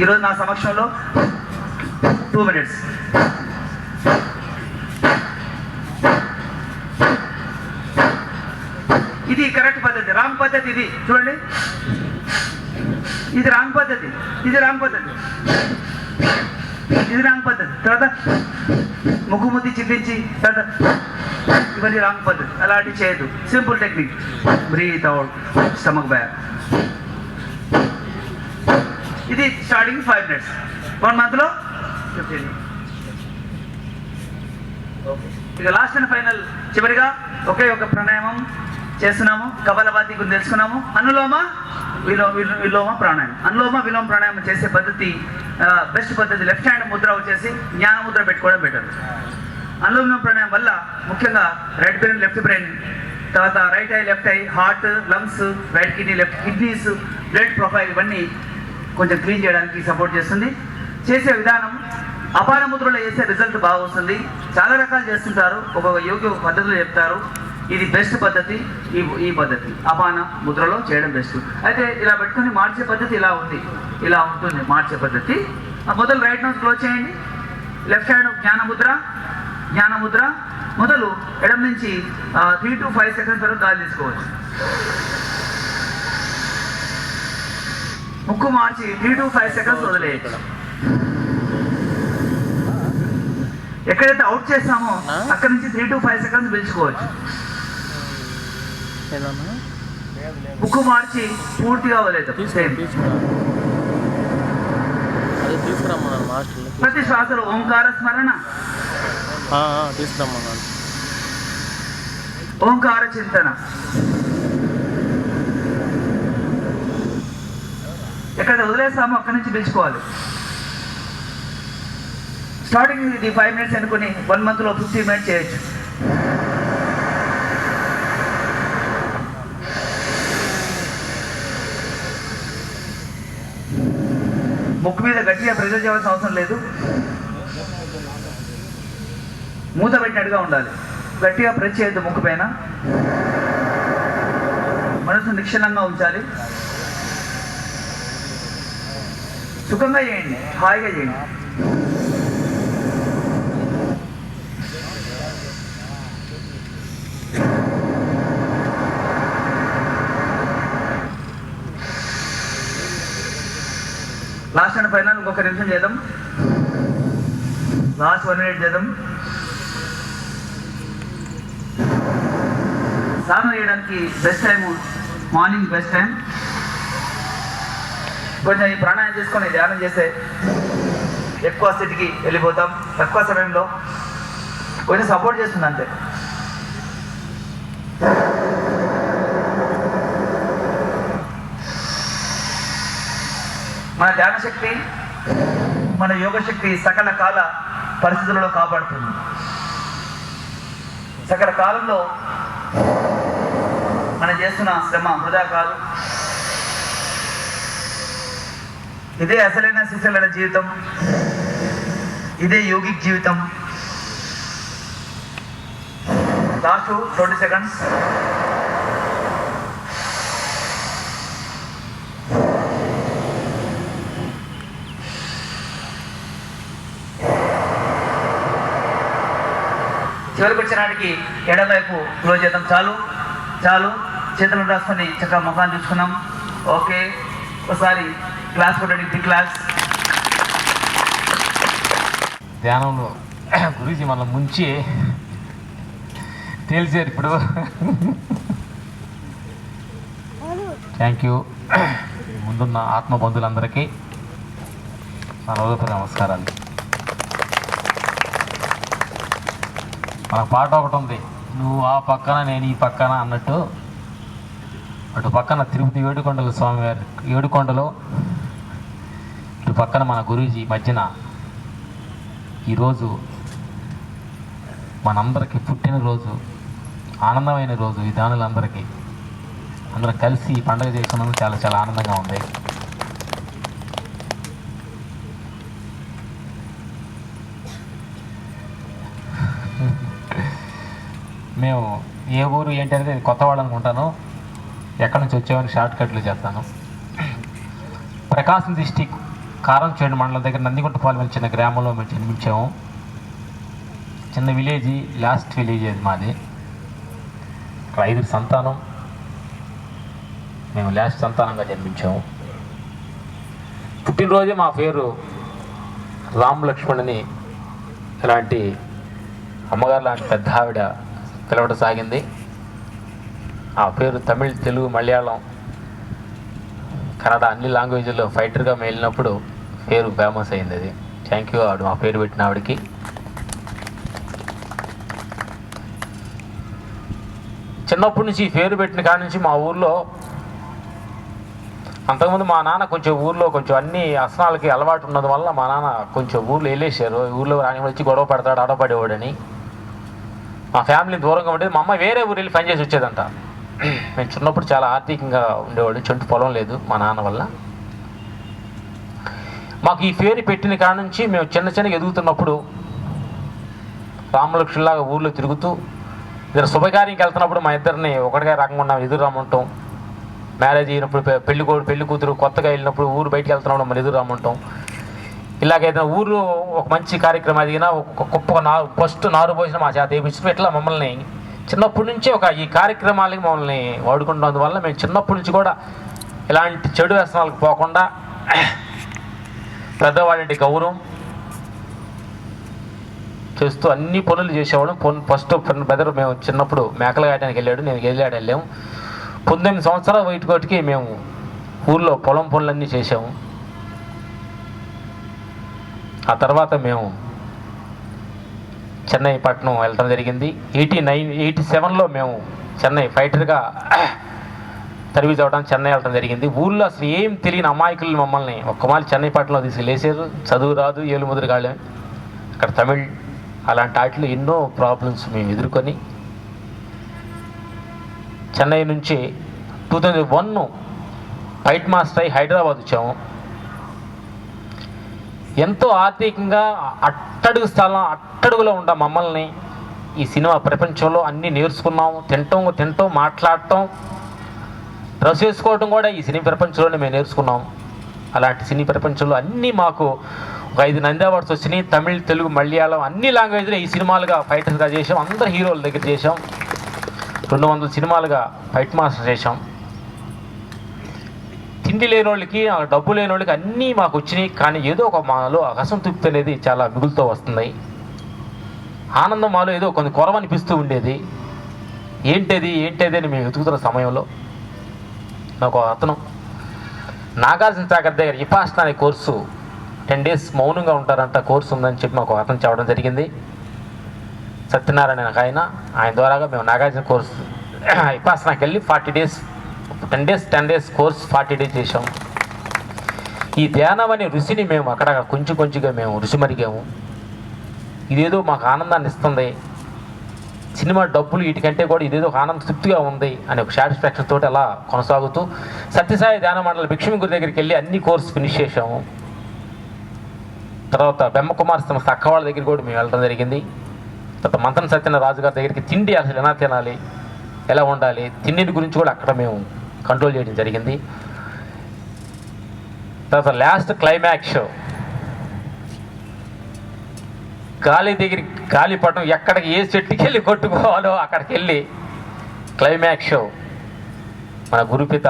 ఈరోజు నా సమక్షంలో 2 మినిట్స్. ఇది కరెక్ట్ పద్ధతి. రాంగ్ పద్ధతి ఇది చూడండి, ఇది రాంగ్ పద్ధతి, ఇది రాంగ్ పద్ధతి, ఇది రాంగ్ పద్ధతి. తర్వాత ముక్కు ముద్ది చిట్లించి తర్వాత ఇవన్నీ రాంగ్ పద్ధతి. అలాంటివి చేయదు. Simple technique. Breathe out, stomach back. ఇది స్టార్టింగ్ 5 మినిట్స్, 1 మంత్లో 15. ఇక లాస్ట్ అండ్ ఫైనల్ చివరిగా ఒకే ఒక ప్రాణాయామం చేస్తున్నాము. కపాలభాతి గురించి తెలుసుకున్నాము. అనులోమ విలోమ ప్రాణాయామం. అనులోమ విలోమ ప్రాణాయామం చేసే పద్ధతి బెస్ట్ పద్ధతి. లెఫ్ట్ హ్యాండ్ ముద్ర వచ్చేసి జ్ఞాన ముద్ర పెట్టుకోవడం బెటర్. అనులోమ విలోమ ప్రాణాయామం వల్ల ముఖ్యంగా రైట్ బ్రెయిన్, లెఫ్ట్ బ్రెయిన్, తర్వాత right I, left I, heart, lungs, right kidney, left kidneys, blood profile ఇవన్నీ కొంచెం క్లీన్ చేయడానికి సపోర్ట్ చేస్తుంది. చేసే విధానం అపాన ముద్రలో చేసే రిజల్ట్ బాగా వస్తుంది. చాలా రకాలు చేస్తుంటారు, ఒక్కొక్క యోగి పద్ధతులు చెప్తారు. ఇది బెస్ట్ పద్ధతి. ఈ పద్ధతి అపాన ముద్రలో చేయడం బెస్ట్. అయితే ఇలా పెట్టుకుని మార్చే పద్ధతి ఇలా ఉంది, ఇలా ఉంటుంది మార్చే పద్ధతి. మొదలు రైట్ నోస్ క్లోజ్ చేయండి. లెఫ్ట్ హ్యాండ్ జ్ఞాన ముద్ర మొదలు ఎడం నుంచి 3 to 5 సెకండ్స్ వరకు గాలి తీసుకోవచ్చు. ముక్కు మార్చి 3 to 5 సెకండ్స్ వదిలేయచ్చు. ఎక్కడైతే అవుట్ చేస్తామో అక్కడ నుంచి 3 to 5 సెకండ్స్ పిలుచుకోవచ్చు. ముక్కు మార్చి పూర్తిగా వదిలేదు. ప్రతి శ్వాసలో ఓంకార స్మరణ, ఓంకార చింతన. ఎక్కడ వదిలేస్తామో అక్కడి నుంచి పిలుచుకోవాలి. స్టార్టింగ్ ఇది 5 మినిట్స్ అనుకుని 1 మంత్లో 50 మినిట్స్ చేయొచ్చు. ముక్కు మీద గట్టిగా ప్రెజర్ చేయాల్సిన అవసరం లేదు. మూత పెట్టినట్టుగా ఉండాలి. గట్టిగా ప్రెస్ చేయొద్దు. ముక్కు పైన మనసు నిశ్చలంగా ఉంచాలి. సుఖంగా చేయండి, హాయిగా చేయండి. లాస్ట్ అండ్ ఫైనల్ ఇంకొక నిమిషం చేద్దాం. లాస్ట్ 1 మినిట్ చేద్దాం. స్నానం చేయడానికి best time morning, best time. కొంచెం ఈ ప్రాణాయామం చేసుకొని ధ్యానం చేస్తే ఎక్కువ స్థితికి వెళ్ళిపోతాం. తక్కువ సమయంలో కొంచెం సపోర్ట్ చేస్తుంది అంతే. మన ధ్యాన శక్తి, మన యోగ శక్తి సకల కాల పరిస్థితులలో కాపాడుతుంది. సకల కాలంలో మనం చేస్తున్న శ్రమ వృధా కాదు. ఇదే అసలైన శిశులైన జీవితం, ఇదే యోగిక్ జీవితం. Last 20 seconds. చివరికి వచ్చినాటికి ఎడమవైపు క్లోజ్ చేద్దాం. చాలు చేతులను రాసుకొని చక్కగా ముఖాన్ని చూసుకున్నాం. ఓకే, ఒకసారి క్లాస్ కొట్టండి. క్లాస్ ధ్యానంలో గురించి మన ముంచి తేల్చారు ఇప్పుడు. Thank you. ముందున్న ఆత్మబంధువులందరికీ నా హృదయపూర్వక నమస్కారాలు. మన పాట ఒకటి ఉంది, నువ్వు ఆ పక్కన నేను ఈ పక్కన అన్నట్టు. అటు పక్కన తిరుపతి ఏడుకొండలు స్వామివారి ఏడుకొండలో, ఇటు పక్కన మన గురూజీ మధ్యన ఈరోజు మనందరికీ పుట్టినరోజు, ఆనందమైన రోజు. ఈ దానులందరికీ అందరం కలిసి ఈ పండుగ చేసుకున్నందుకు చాలా చాలా ఆనందంగా ఉంది. మేము ఏ ఊరు ఏంటి అనేది కొత్త వాళ్ళు అనుకుంటాను, ఎక్కడి నుంచి వచ్చేవాడిని షార్ట్ కట్లు చేస్తాను. ప్రకాశం డిస్టిక్ కారంచేడు మండలం దగ్గర నందిగుంటపాలెం చిన్న గ్రామంలో మేము జన్మించాము. చిన్న విలేజ్, లాస్ట్ విలేజ్ అది మాది. ఇక్కడ 5 సంతానం, మేము లాస్ట్ సంతానంగా జన్మించాము. పుట్టినరోజే మా పేరు రామ్ లక్ష్మణ్ అని ఇలాంటి అమ్మగారు లాంటి పెద్ద ఆవిడ పిలవడం సాగింది. ఆ పేరు తమిళ్, తెలుగు, మలయాళం, కన్నడ అన్ని లాంగ్వేజ్లో ఫైటర్గా వెళ్ళినప్పుడు పేరు ఫేమస్ అయింది. అది థ్యాంక్ యూ ఆవిడ, మా పేరు పెట్టిన ఆవిడకి. చిన్నప్పటి నుంచి ఈ పేరు పెట్టిన కాడి నుంచి మా ఊర్లో, అంతకుముందు మా నాన్న కొంచెం ఊర్లో కొంచెం అన్ని అసనాలకి అలవాటు ఉన్నది వల్ల మా నాన్న కొంచెం ఊర్లో వెళ్ళేసారు. ఊర్లో రాని వచ్చి గొడవ పడతాడు, ఆడపడేవాడని. మా ఫ్యామిలీ దూరంగా ఉండేది. మా అమ్మ వేరే ఊరు వెళ్ళి పనిచేసి వచ్చేదంట. మేము చిన్నప్పుడు చాలా ఆర్థికంగా ఉండేవాడు, చెంటు పొలం లేదు మా నాన్న వల్ల. మాకు ఈ పేరు పెట్టిన కాడ నుంచి మేము చిన్నగా ఎదుగుతున్నప్పుడు రామలక్ష్మిలాగా ఊర్లో తిరుగుతూ, ఇద్దరు శుభకార్యంకి వెళ్తున్నప్పుడు మా ఇద్దరిని ఒకటిగా రకంగా ఎదురు రమ్మంటాం. మ్యారేజ్ అయినప్పుడు పెళ్లి కూతురు కొత్తగా వెళ్ళినప్పుడు ఊరు బయటికి వెళ్తున్నప్పుడు మనం ఎదురు రమ్మంటాం. ఇలాగైతే ఊరు ఒక మంచి కార్యక్రమం అదిగినా ఒక గొప్ప ఫస్ట్ నారు పోసిన మా చేత వేయించడం, ఇట్లా మమ్మల్ని చిన్నప్పటి నుంచే ఈ కార్యక్రమాలకి మమ్మల్ని వాడుకుంటున్నందు వల్ల మేము చిన్నప్పటి నుంచి కూడా ఇలాంటి చెడు వ్యసనాలకు పోకుండా పెద్దవాళ్ళంటి గౌరవం చేస్తూ అన్ని పనులు చేసేవాళ్ళం. ఫస్ట్ బెదర్ మేము చిన్నప్పుడు మేకలు కాయడానికి వెళ్ళాడు, నేను వెళ్ళాము. 19 సంవత్సరాల వైటుకోటికి మేము ఊళ్ళో పొలం పనులన్నీ చేసాము. ఆ తర్వాత మేము చెన్నై పట్టణం వెళ్ళడం జరిగింది. 87లో మేము చెన్నై ఫైటర్గా సర్వీస్ అవ్వడానికి చెన్నై వెళ్ళడం జరిగింది. ఊళ్ళో అసలు ఏం తెలియని అమాయకులు మమ్మల్ని ఒక్కమాలి చెన్నై పట్టణంలో తీసుకెళ్ళేసారు. చదువు రాదు, ఏలుముద్ర కాలే, అక్కడ తమిళ్ అలాంటి వాటిలో ఎన్నో ప్రాబ్లమ్స్ మేము ఎదుర్కొని చెన్నై నుంచి 2001 ఫైట్ మాస్టర్ అయి హైదరాబాద్ వచ్చాము. ఎంతో ఆర్థికంగా అట్టడుగులో ఉన్న మమ్మల్ని ఈ సినిమా ప్రపంచంలో అన్నీ నేర్చుకున్నాం. తింటాం, మాట్లాడటం, డ్రెస్ వేసుకోవడం కూడా ఈ సినీ ప్రపంచంలోనే మేము నేర్చుకున్నాం. అలాంటి సినీ ప్రపంచంలో అన్నీ మాకు ఒక 5 నంది అవార్డ్స్ వచ్చినాయి. తమిళ్, తెలుగు, మలయాళం అన్ని లాంగ్వేజ్లో ఈ సినిమాలుగా ఫైటర్స్గా చేసాం. అందరు హీరోల దగ్గర చేసాం. 200 సినిమాలుగా ఫైట్ మాస్టర్ చేసాం. తిండి లేని వాళ్ళకి, డబ్బు లేని వాళ్ళకి అన్నీ మాకు వచ్చినాయి. కానీ ఏదో ఒక మాలో అసంతృప్తి అనేది చాలా మిగులుతూ వస్తుంది. ఆనందం మాలో ఏదో కొంచెం కొరవనిపిస్తూ ఉండేది. ఏంటది అని మేము వెతుకుతున్న సమయంలో నాకు అతను నాగార్జున సాగర్ దగ్గర ఇపాసన అనే కోర్సు 10 days మౌనంగా ఉంటారంట కోర్సు ఉందని చెప్పి మాకు అతను చెప్పడం జరిగింది. సత్యనారాయణ ఆయన ద్వారాగా మేము నాగార్జున కోర్సు ఇపాసనకి వెళ్ళి 10 days కోర్స్ 40 days చేసాం. ఈ ధ్యానం అనే రుచిని మేము అక్కడ కొంచెంగా మేము రుచి మరిగాము. ఇదేదో మాకు ఆనందాన్ని ఇస్తుంది. సినిమా డబ్బులు వీటికంటే కూడా ఇదేదో ఒక ఆనంద తృప్తిగా ఉంది అనే ఒక సాటిస్ఫాక్షన్ తోటి అలా కొనసాగుతూ సత్యసాయి ధ్యాన మండలి భిక్షమి గురి దగ్గరికి వెళ్ళి అన్ని కోర్సు ఫినిష్ చేసాము. తర్వాత బ్రహ్మకుమార్ సంస్థ అక్క వాళ్ళ దగ్గర కూడా మేము వెళ్ళడం జరిగింది. తర్వాత మంత్రం సత్యనారాయణ రాజు గారి దగ్గరికి తిండి అసలు ఎలా తినాలి, ఎలా ఉండాలి, తిండిని గురించి కూడా అక్కడ మేము కంట్రోల్ చేయడం జరిగింది. తర్వాత లాస్ట్ క్లైమాక్స్ షో గాలి పట్టం ఎక్కడికి ఏ చెట్టుకి వెళ్ళి కొట్టుకోవాలో అక్కడికి వెళ్ళి క్లైమాక్స్ షో మన గురుపిత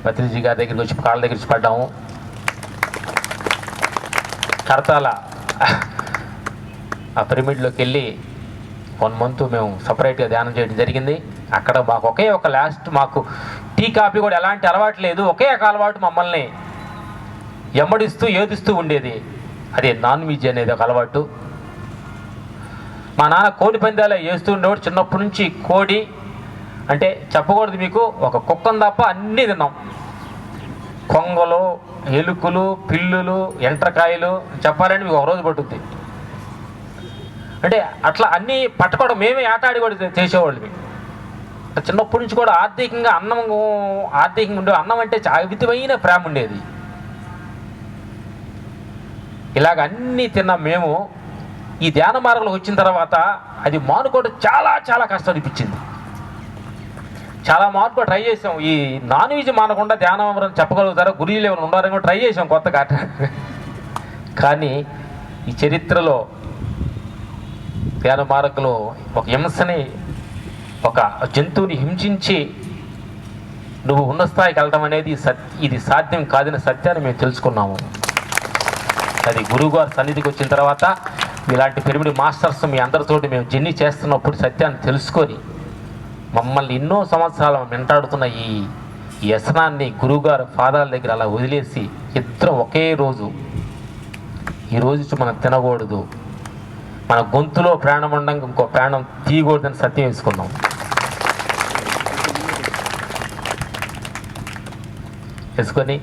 భద్రజీ గారి దగ్గరికి వచ్చి కాళ్ళ దగ్గర వచ్చి పడ్డాము. కడతాల ఆ పిరమిడ్లోకి వెళ్ళి 1 month మేము సపరేట్గా ధ్యానం చేయడం జరిగింది. అక్కడ మాకు ఒకే ఒక లాస్ట్, మాకు టీ కాఫీ కూడా ఎలాంటి అలవాటు లేదు. ఒకే ఒక అలవాటు మమ్మల్ని ఎమ్మడిస్తూ ఏదిస్తూ ఉండేది, అదే నాన్ వెజ్ అనేది ఒక అలవాటు. మా నాన్న కోడి పందాలు వేస్తూ ఉండేవాడు. చిన్నప్పటి నుంచి కోడి అంటే చెప్పకూడదు మీకు, ఒక కుక్కను తప్ప అన్నీ తిన్నాం. కొంగలు, ఎలుకలు, పిల్లులు, ఎంట్రకాయలు చెప్పాలంటే మీకు ఒక రోజు పట్టుద్ది. అంటే అట్లా అన్నీ పట్టుకోవడం, మేమే ఆటాడి కూడా చేసేవాళ్ళవి. చిన్నప్పటి నుంచి కూడా ఆర్థికంగా ఉండే అన్నం అంటే అమితమైన ప్రేమ ఉండేది. ఇలాగ అన్నీ తిన్నాం మేము. ఈ ధ్యాన మార్గంలో వచ్చిన తర్వాత అది మానుకోవడం చాలా చాలా కష్టం అనిపించింది. చాలా మార్పు ట్రై చేసాం. ఈ నాన్ వెజ్ మానకుండా ధ్యానం ఎవరైనా చెప్పగలుగుతారా, గురువులు ఎవరైనా ఉన్నారని ట్రై చేసాం కొత్తగా. కానీ ఈ చరిత్రలో ధ్యాన మార్గంలో ఒక హింసని, ఒక జంతువుని హింసించి నువ్వు ఉన్న స్థాయికి వెళ్ళడం అనేది ఇది సాధ్యం కాదని సత్యాన్ని మేము తెలుసుకున్నాము. అది గురువుగారు సన్నిధికి వచ్చిన తర్వాత ఇలాంటి పిరమిడ్ మాస్టర్స్ మీ అందరితోటి మేము జర్నీ చేస్తున్నప్పుడు సత్యాన్ని తెలుసుకొని మమ్మల్ని ఎన్నో సంవత్సరాలు వెంటాడుతున్న ఈ వ్యసనాన్ని గురువుగారు పాదాల దగ్గర అలా వదిలేసి ఇద్దరం ఒకే రోజు, ఈ రోజు మనం తినకూడదు, మన గొంతులో ప్రాణం ఉండగా ఇంకో ప్రాణం తీయకూడదని సత్యం వేసుకున్నాం. వేసుకొని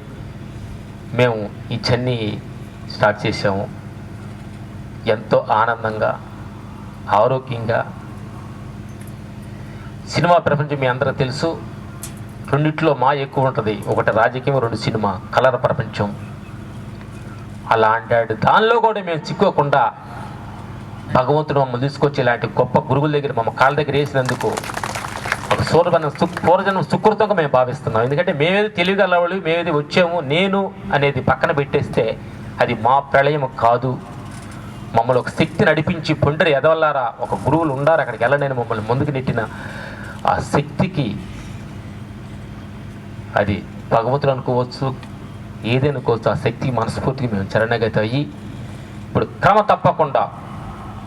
మేము ఈ జర్నీ స్టార్ట్ చేసాము. ఎంతో ఆనందంగా, ఆరోగ్యంగా. సినిమా ప్రపంచం మీ అందరూ తెలుసు, రెండిట్లో మా ఎక్కువ ఉంటుంది. ఒకటి రాజకీయం, రెండు సినిమా, కలర్ ప్రపంచం. అలాంటి దానిలో కూడా మేము చిక్కోకుండా భగవంతుడు మమ్మల్ని తీసుకొచ్చి ఇలాంటి గొప్ప గురువుల దగ్గర మమ్మ కాళ్ళ దగ్గర వేసినందుకు ఒక పూర్వజన్మ సుకృతంగా మేము భావిస్తున్నాం. ఎందుకంటే మేమేది తెలియగలవాళ్ళు, మేమేది వచ్చాము నేను అనేది పక్కన పెట్టేస్తే అది మా ప్రళయం కాదు. మమ్మల్ని ఒక శక్తి నడిపించి పొండరి ఎదవల్లారా, ఒక గురువులు ఉండారు అక్కడికి వెళ్ళలేని మమ్మల్ని ముందుకు నెట్టిన ఆ శక్తికి అది భగవంతుడు అనుకోవచ్చు, ఏదనుకోవచ్చు. ఆ శక్తికి మనస్ఫూర్తికి మేము చరణగతి అయ్యి ఇప్పుడు క్రమ తప్పకుండా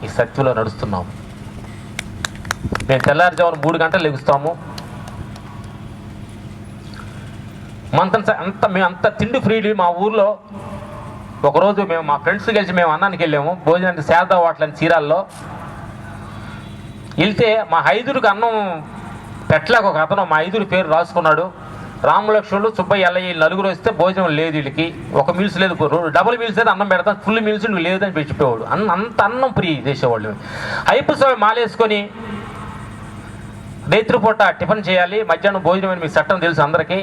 ఈ సత్యంలో నడుస్తున్నాము. మేము తెల్లారుజామున 3 గంటలు లెగుస్తాము. మేము అంత తిండి ఫ్రీలీ. మా ఊర్లో ఒకరోజు మేము మా ఫ్రెండ్స్ కలిసి మేము అన్నానికి వెళ్ళాము, భోజనానికి శారదా హోటల్ అని చీరాల్లో వెళ్తే మా 5కి అన్నం పెట్టలేక ఒక అతను మా 5 పేరు రాసుకున్నాడు. రామలక్ష్మణుడు, సుబ్బయ్య, ఎల్లయ్య 4 వస్తే భోజనం లేదు వీళ్ళకి, ఒక మీల్స్ లేదు, డబుల్ మీల్స్ అయితే అన్నం పెడతాం, ఫుల్ మీల్స్ నువ్వు లేదని పెట్టిపోయాడు. అంత అన్నం ఫ్రీ చేసేవాళ్ళు. అయ్యప్ప స్వామి మాలేసుకొని రైతుపూట టిఫిన్ చేయాలి, మధ్యాహ్నం భోజనం అని మీకు చట్టం తెలుసు అందరికీ.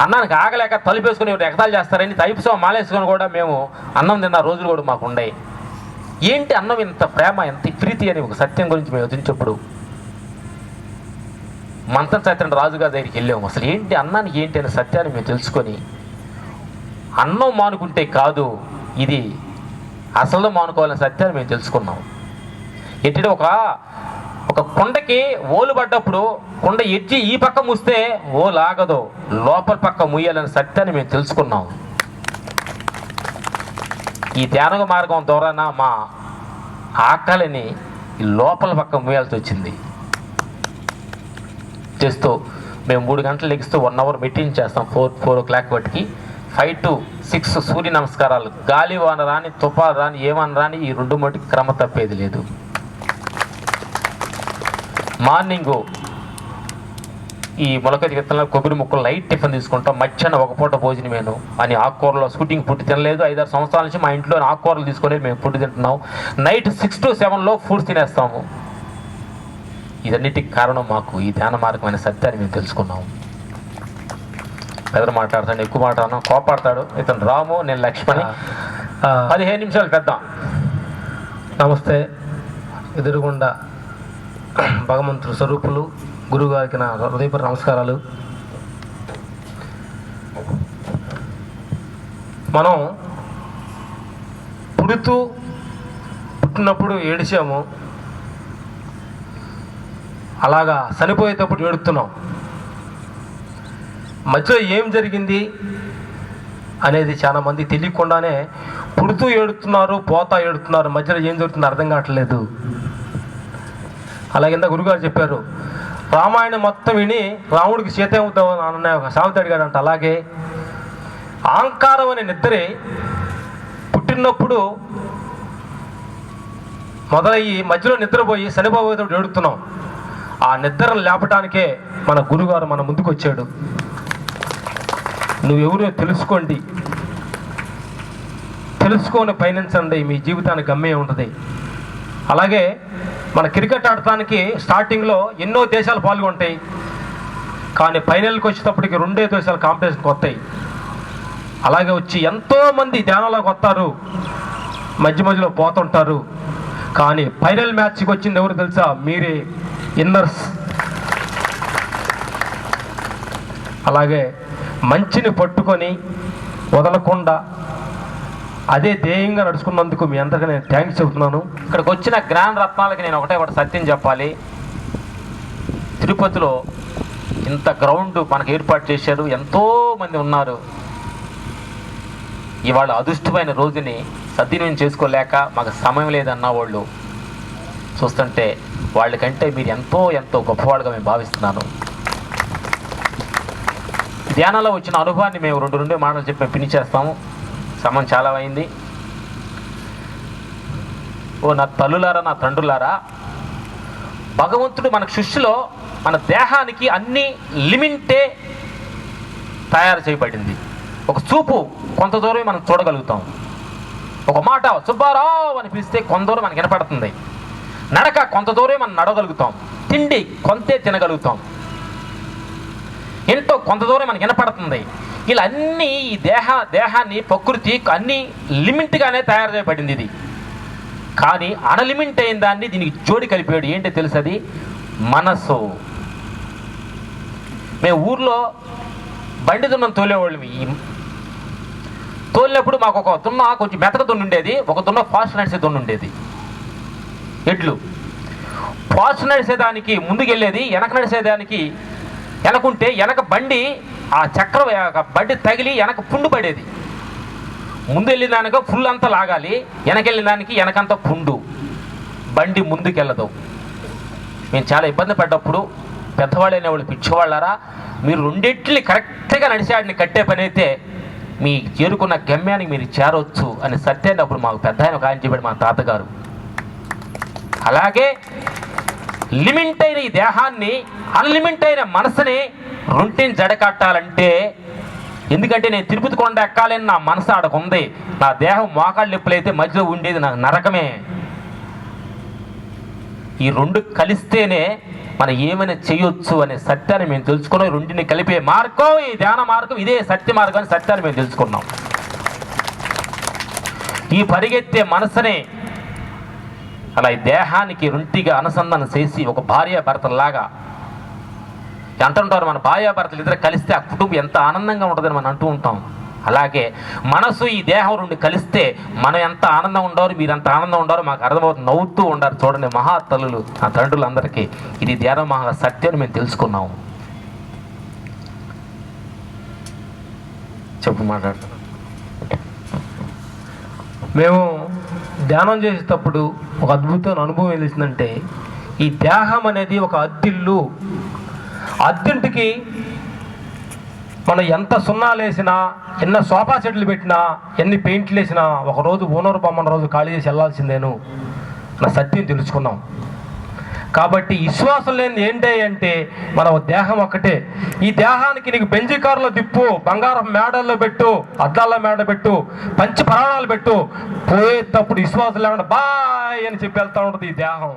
అన్నానికి ఆగలేక తలుపేసుకుని ఎగతాలు చేస్తారని అయ్యప్ప స్వామి మాలేసుకొని కూడా మేము అన్నం తిన్న రోజులు కూడా మాకు ఉన్నాయి. ఏంటి అన్నం ఇంత ప్రేమ, ఎంత ప్రీతి అని ఒక సత్యం గురించి మేము వదిలించినప్పుడు మంత్రం చైతన్య రాజుగారి దగ్గరికి వెళ్ళాము. అసలు ఏంటి అన్నానికి ఏంటి అనే సత్యాన్ని మేము తెలుసుకొని అన్నం మానుకుంటే కాదు, ఇది అసలు మానుకోవాలనే సత్యాన్ని మేము తెలుసుకున్నాం. ఏంటంటే ఒక కొండకి ఓలు పడ్డప్పుడు కొండ ఎడ్జి ఈ పక్క మూస్తే ఓలు ఆగదు, లోపల పక్క ముయ్యాలనే సత్యాన్ని మేము తెలుసుకున్నాం. ఈ ధ్యాన మార్గం ద్వారా మా ఆకలిని ఈ లోపల పక్క ముయ్యాల్సి వచ్చింది. చేస్తూ మేము 3 గంటలు లెగిస్తూ 1 అవర్ మీటింగ్ చేస్తాం. 4 o'clock బట్టికి 5 to 6 సూర్య నమస్కారాలు. గాలి వాన రాని, తుఫాను రాని, ఏమని రాని ఈ 2 మటుకు క్రమ తప్పేది లేదు. మార్నింగు ఈ మొలకది విత్తనాలు, కొబ్బరి ముక్కలు, లైట్ టిఫిన్ తీసుకుంటాం. మధ్యాహ్నం ఒక పూట భోజనమేను అని ఆకుకూరలో షూటింగ్ ఫుడ్ తినలేదు. 5-6 సంవత్సరాల నుంచి మా ఇంట్లో ఆకుకూరలు తీసుకొని మేము ఫుడ్ తింటున్నాం. నైట్ 6 to 7 ఫుడ్ తినేస్తాము. ఇదన్నిటికి కారణం మాకు ఈ ధ్యాన మార్గమైన సత్యాన్ని మేము తెలుసుకున్నాము. పెద్ద మాట్లాడతాను, ఎక్కువ మాట్లాడను, కోపాడతాడు. ఇతను రాము, నేను లక్ష్మణి. 15 నిమిషాలు పెద్ద. నమస్తే. ఎదురుగుండా భగవంతుడు స్వరూపులు గురువుగారికి నా హృదయపూర్వక నమస్కారాలు. మనం పుట్టినప్పుడు ఏడిచాము, అలాగా చనిపోయేటప్పుడు ఏడుతున్నాం. మధ్యలో ఏం జరిగింది అనేది చాలామంది తెలియకుండానే పుడుతూ ఏడుతున్నారు, పోతా ఏడుతున్నారు. మధ్యలో ఏం జరుగుతుందో అర్థం కావట్లేదు. అలాగే గురుగారు చెప్పారు, రామాయణం మొత్తం విని రాముడికి సీత ఏమవుతావు అన్న ఒక సామెత అడిగాడంట. అలాగే అహంకారం అనే నిద్రే పుట్టినప్పుడు మొదలయ్యి మధ్యలో నిద్రపోయి చనిపోయేటప్పుడు ఏడుతున్నాం. ఆ నిద్రను లేపటానికే మన గురుగారు మన ముందుకు వచ్చాడు. నువ్వెవరో తెలుసుకోండి, తెలుసుకొని పయనించండి, మీ జీవితానికి గమ్యం ఉంటుంది. అలాగే మన క్రికెట్ ఆడటానికి స్టార్టింగ్లో ఎన్నో దేశాలు పాల్గొంటాయి, కానీ ఫైనల్కి వచ్చేటప్పటికి 2 దేశాలు కాంపిటీషన్కి వస్తాయి. అలాగే వచ్చి ఎంతోమంది ధ్యానంలోకి వస్తారు, మధ్యలో పోతుంటారు. కానీ ఫైనల్ మ్యాచ్కి వచ్చింది ఎవరు తెలుసా? మీరే, ఇన్నర్స్. అలాగే మంచిని పట్టుకొని వదలకుండా అదే ధ్యేయంగా నడుచుకున్నందుకు మీ అందరికీ నేను థ్యాంక్స్ చెబుతున్నాను. ఇక్కడికి వచ్చిన జ్ఞాన రత్నాలకి నేను ఒకటే సత్యం చెప్పాలి. తిరుపతిలో ఇంత గ్రౌండ్ మనకు ఏర్పాటు చేశారు, ఎంతోమంది ఉన్నారు. ఇవాళ అదృష్టమైన రోజుని సద్వినియోగం చేసుకోలేక మాకు సమయం లేదన్న వాళ్ళు చూస్తుంటే వాళ్ళకంటే మీరు ఎంతో ఎంతో గొప్పవాళ్ళుగా మేము భావిస్తున్నాను. ధ్యానంలో వచ్చిన అనుభవాన్ని మేము రెండు మాటలు చెప్పి ఫినిష్ చేస్తాము. సమయం చాలా అయింది. ఓ నా తల్లులారా, నా తండ్రులారా, భగవంతుడు మన సృష్టిలో మన దేహానికి అన్ని లిమిటే తయారు చేయబడింది. ఒక చూపు కొంత దూరమే మనం చూడగలుగుతాం. ఒక మాట సుబ్బారావు అని పిలిస్తే కొంత దూరం మనకు వినపడుతుంది. నడక కొంత దూరమే మనం నడవగలుగుతాం. తిండి కొంతే తినగలుగుతాం. ఎంతో కొంత దూరం మనకు వినపడుతుంది. ఇలా అన్నీ ఈ దేహాన్ని ప్రకృతి అన్ని లిమిట్గానే తయారు చేయబడింది. ఇది కానీ అన్లిమిట్ అయిన దాన్ని దీనికి జోడి కలిపాడు. ఏంటో తెలుసు? అది మనసు. మేము ఊర్లో బండి దున్నం తోలేవాళ్ళమి. తోలినప్పుడు మాకు ఒక దున్న కొంచెం మెతక దున్ను ఉండేది, ఒక దున్న ఫాస్ట్ నడిచే దున్ను ఉండేది. ఎడ్లు ఫాస్ట్ నడిచేదానికి ముందుకెళ్ళేది, వెనక నడిచేదానికి వెనకుంటే వెనక బండి ఆ చక్రం బండి తగిలి వెనక పుండు పడేది. ముందు వెళ్ళిన దానికి ఫుల్ అంతా లాగాలి, వెనకెళ్ళిన దానికి వెనకంతా పుండు, బండి ముందుకెళ్ళదు. మేము చాలా ఇబ్బంది పడ్డప్పుడు పెద్దవాళ్ళు అనేవాళ్ళు, పిచ్చివాళ్ళారా మీరు రెండింటిని కరెక్ట్గా నడిచాడిని కట్టే పని అయితే మీ చేరుకున్న గమ్యానికి మీరు చేరవచ్చు అనే సత్యాన్ని అప్పుడు మాకు పెద్ద ఆయన ఒక ఆయన చెప్పాడు, మా తాతగారు. అలాగే లిమిట్ అయిన ఈ దేహాన్ని, అన్లిమిట్ అయిన మనసుని రెంటిని జడకట్టాలంటే, ఎందుకంటే నేను తిరుపతి కొండ ఎక్కాలని నా మనసు ఆడకుంది, నా దేహం మోకాళ్ళు ఎప్పుడైతే మధ్యలో ఉండేది నాకు నరకమే. ఈ రెండు కలిస్తేనే మనం ఏమైనా చేయొచ్చు అనే సత్యాన్ని మేము తెలుసుకున్నాం. రెండిని కలిపే మార్గం ఈ ధ్యాన మార్గం, ఇదే సత్య మార్గం అనే సత్యాన్ని మేము తెలుసుకున్నాం. ఈ పరిగెత్తే మనసునే అలా ఈ దేహానికి రెంటిగా అనుసంధానం చేసి ఒక భార్యాభర్తలాగా అంటుంటారు. మన భార్యాభర్తలు ఇద్దరు కలిస్తే ఆ కుటుంబం ఎంత ఆనందంగా ఉంటుందని మనం అంటూ ఉంటాం. అలాగే మనసు ఈ దేహం రెండు కలిస్తే మనం ఎంత ఆనందం ఉండరు, మీరు ఎంత ఆనందం ఉండరు మాకు అర్థమవుతుంది. నవ్వుతూ ఉండారు. చూడండి మహా తల్లులు, నా తండ్రులందరికీ ఇది ధ్యాన మహా సత్యాన్ని మేము తెలుసుకున్నాము. చెప్పు మాట్లాడుతున్నాం. మేము ధ్యానం చేసేటప్పుడు ఒక అద్భుతమైన అనుభవం ఏం తెలిసిందంటే, ఈ దేహం అనేది ఒక అద్దిల్లు. అద్దింటికి మనం ఎంత సున్నాలు వేసినా, ఎన్న సోఫా సెట్లు పెట్టినా, ఎన్ని పెయింట్లు వేసినా ఒకరోజు ఓనర్ బొమ్మన రోజు ఖాళీ చేసి వెళ్ళాల్సిందేను నా సత్యం తెలుసుకున్నాం. కాబట్టి విశ్వాసం లేని ఏంటి అంటే మన దేహం ఒక్కటే. ఈ దేహానికి నీకు బెంజి కారులో తిప్పు, బంగారం మేడల్లో పెట్టు, అద్దాల మేడ పెట్టు, పంచి ప్రాణాలు పెట్టు, పోయేటప్పుడు విశ్వాసం లేకుండా బాయ్ అని చెప్పి వెళ్తూ ఉంటుంది ఈ దేహం.